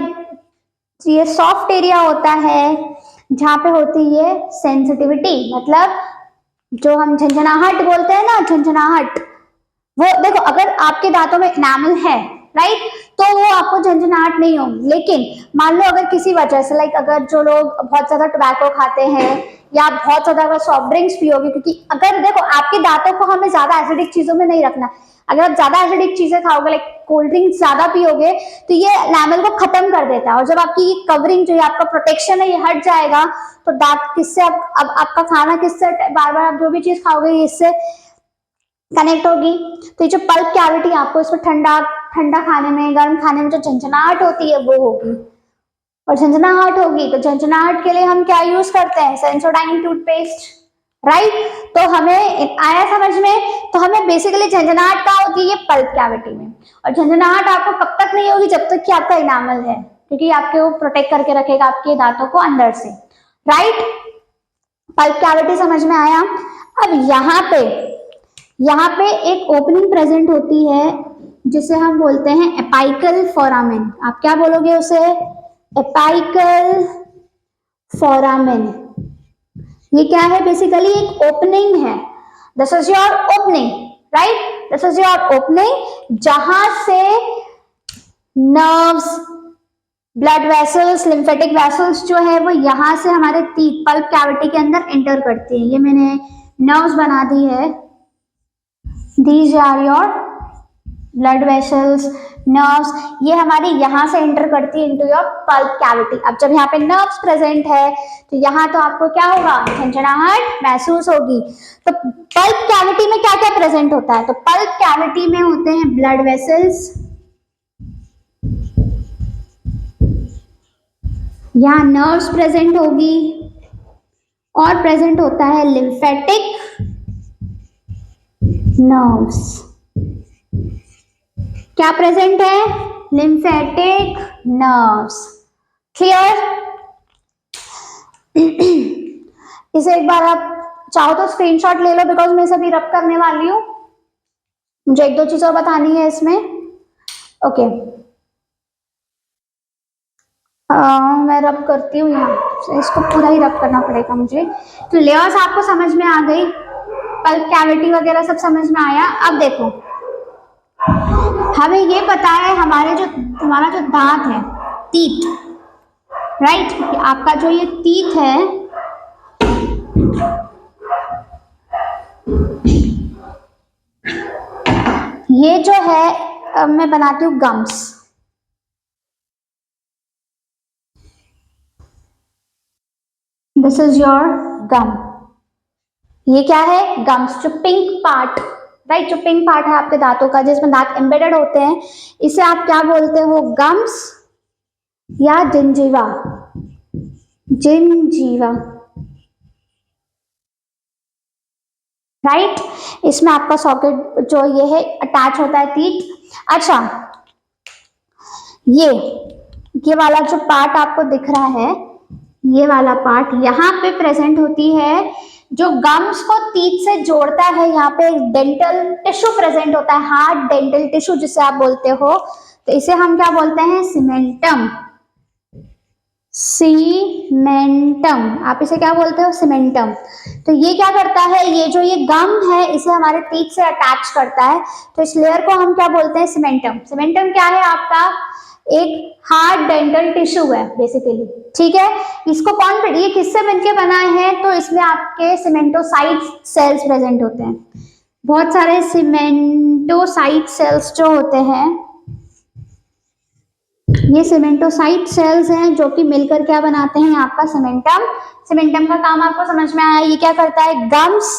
S1: ये सॉफ्ट एरिया होता है जहां पे होती है सेंसिटिविटी, मतलब जो हम झंझनाहट बोलते हैं ना, झंझनाहट। वो देखो, अगर आपके दांतों में एनामल है राइट, तो वो आपको झंझनाहट नहीं होगी। लेकिन मान लो अगर किसी वजह से, लाइक अगर जो लोग बहुत ज्यादा टोबैको खाते हैं या बहुत ज्यादा अगर सॉफ्ट ड्रिंक्स पियोगे, क्योंकि अगर देखो आपके दांतों को हमें ज्यादा एसिडिक चीजों में नहीं रखना। अगर आप ज्यादा एसिडिक चीजें खाओगे, लाइक कोल्ड ड्रिंक्स ज्यादा पियोगे, तो ये एनामल को खत्म कर देता है। और जब आपकी ये कवरिंग जो है, आपका प्रोटेक्शन है, ये हट जाएगा, तो दांत किससे अब आपका खाना किससे, बार बार आप जो भी चीज खाओगे इससे कनेक्ट होगी। तो ये जो पल्प कैविटी, आपको इसमें ठंडा ठंडा खाने में, गर्म खाने में जो झंझनाहट होती है वो होगी। और झंझनाहट होगी तो झंझनाहट के लिए हम क्या यूज करते हैं? Sensodyne toothpaste, right. तो हमें आया समझ में? तो हमें बेसिकली झंझनाहट कहाँ होती है? ये पल्प कैविटी में। और झंझनाहट आपको कब तक नहीं होगी? जब तक कि आपका इनामल है, क्योंकि आपके वो प्रोटेक्ट करके रखेगा आपके दांतों को अंदर से, राइट। पल्प कैविटी समझ में आया? अब यहाँ पे एक ओपनिंग प्रेजेंट होती है जिसे हम बोलते हैं एपाइकल फोरामेन। आप क्या बोलोगे उसे? Apical foramen. ये क्या है? बेसिकली एक ओपनिंग है। This is your opening, right. This is your opening जहां से nerves, blood vessels, lymphatic vessels जो है वो यहां से हमारे पल्प कैविटी के अंदर एंटर करती है। ये मैंने नर्व्स बना दी है। These are your blood vessels, nerves। ये हमारी यहाँ से एंटर करती है into your pulp cavity। अब जब यहाँ पे nerves प्रेजेंट है तो यहाँ तो आपको क्या होगा? झंझनाहट महसूस होगी। तो पल्प कैविटी में क्या क्या प्रेजेंट होता है? तो पल्प कैविटी में होते हैं ब्लड वेसल्स, यहाँ नर्व्स प्रेजेंट होगी, और प्रेजेंट होता है लिम्फेटिक नर्व्स। क्या प्रेजेंट है? Lymphatic nerves. क्लियर? इसे एक बार आप चाहो तो स्क्रीनशॉट ले लो, बिकॉज मैं सभी रब करने वाली हूँ, मुझे एक दो चीज और बतानी है इसमें। ओके, मैं रब करती हूँ यहाँ से, इसको पूरा ही रब करना पड़ेगा मुझे। तो लेयर्स आपको समझ में आ गई, पल्प कैविटी वगैरह सब समझ में आया। अब देखो, हमें ये पता है हमारा जो दांत है, टीथ, राइट। आपका जो ये टीथ है, ये जो है मैं बनाती हूँ गम्स। दिस इज योर गम। ये क्या है? गम्स, जो पिंक पार्ट, राइट, जो पिंक पार्ट है आपके दांतों का जिसमें दांत एम्बेडेड होते हैं, इसे आप क्या बोलते हो? गम्स या जिंजीवा। जिंजीवा, राइट। इसमें आपका सॉकेट जो ये है अटैच होता है टीथ। अच्छा, ये वाला जो पार्ट आपको दिख रहा है, ये वाला पार्ट यहाँ पे प्रेजेंट होती है, जो गम्स को टीथ से जोड़ता है। यहाँ पे एक डेंटल टिश्यू प्रेजेंट होता है, हार्ड डेंटल टिश्यू जिसे आप बोलते हो। तो इसे हम क्या बोलते हैं? सीमेंटम। सीमेंटम, आप इसे क्या बोलते हो? सीमेंटम। तो ये क्या करता है? ये जो ये गम है इसे हमारे टीथ से अटैच करता है, तो इस लेयर को हम क्या बोलते हैं? सीमेंटम। सीमेंटम क्या है? आपका एक हार्ड डेंटल टिश्यू है बेसिकली, ठीक है। इसको कौन, ये किससे बनके बना है? तो इसमें आपके सीमेंटोसाइट सेल्स प्रेजेंट होते हैं। बहुत सारे सीमेंटोसाइट सेल्स जो होते हैं, ये सीमेंटोसाइट सेल्स हैं जो कि मिलकर क्या बनाते हैं? आपका सीमेंटम। सीमेंटम का काम आपको समझ में आया? ये क्या करता है? गम्स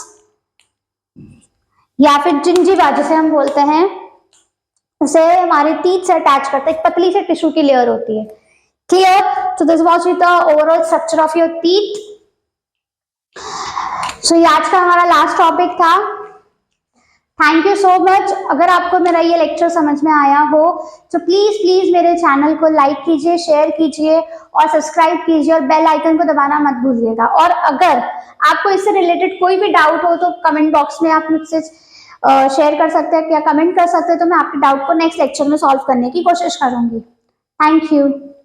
S1: या फिर जिंजीवा जिसे हम बोलते हैं, उसे हमारे टीथ से अटैच करते हैं। एक पतली सी टिश्यू की लेयर होती है। क्लियर? तो this was with the overall structure of your teeth. So ये आज का हमारा लास्ट टॉपिक था। Thank you so much. अगर आपको मेरा ये लेक्चर समझ में आया हो तो प्लीज प्लीज मेरे चैनल को लाइक कीजिए, शेयर कीजिए और सब्सक्राइब कीजिए और बेल आइकन को दबाना मत भूलिएगा। और अगर आपको इससे रिलेटेड कोई भी डाउट हो तो कमेंट बॉक्स में आप मुझसे शेयर कर सकते हैं या कमेंट कर सकते हैं, तो मैं आपके डाउट को नेक्स्ट लेक्चर में सॉल्व करने की कोशिश करूंगी। Thank you.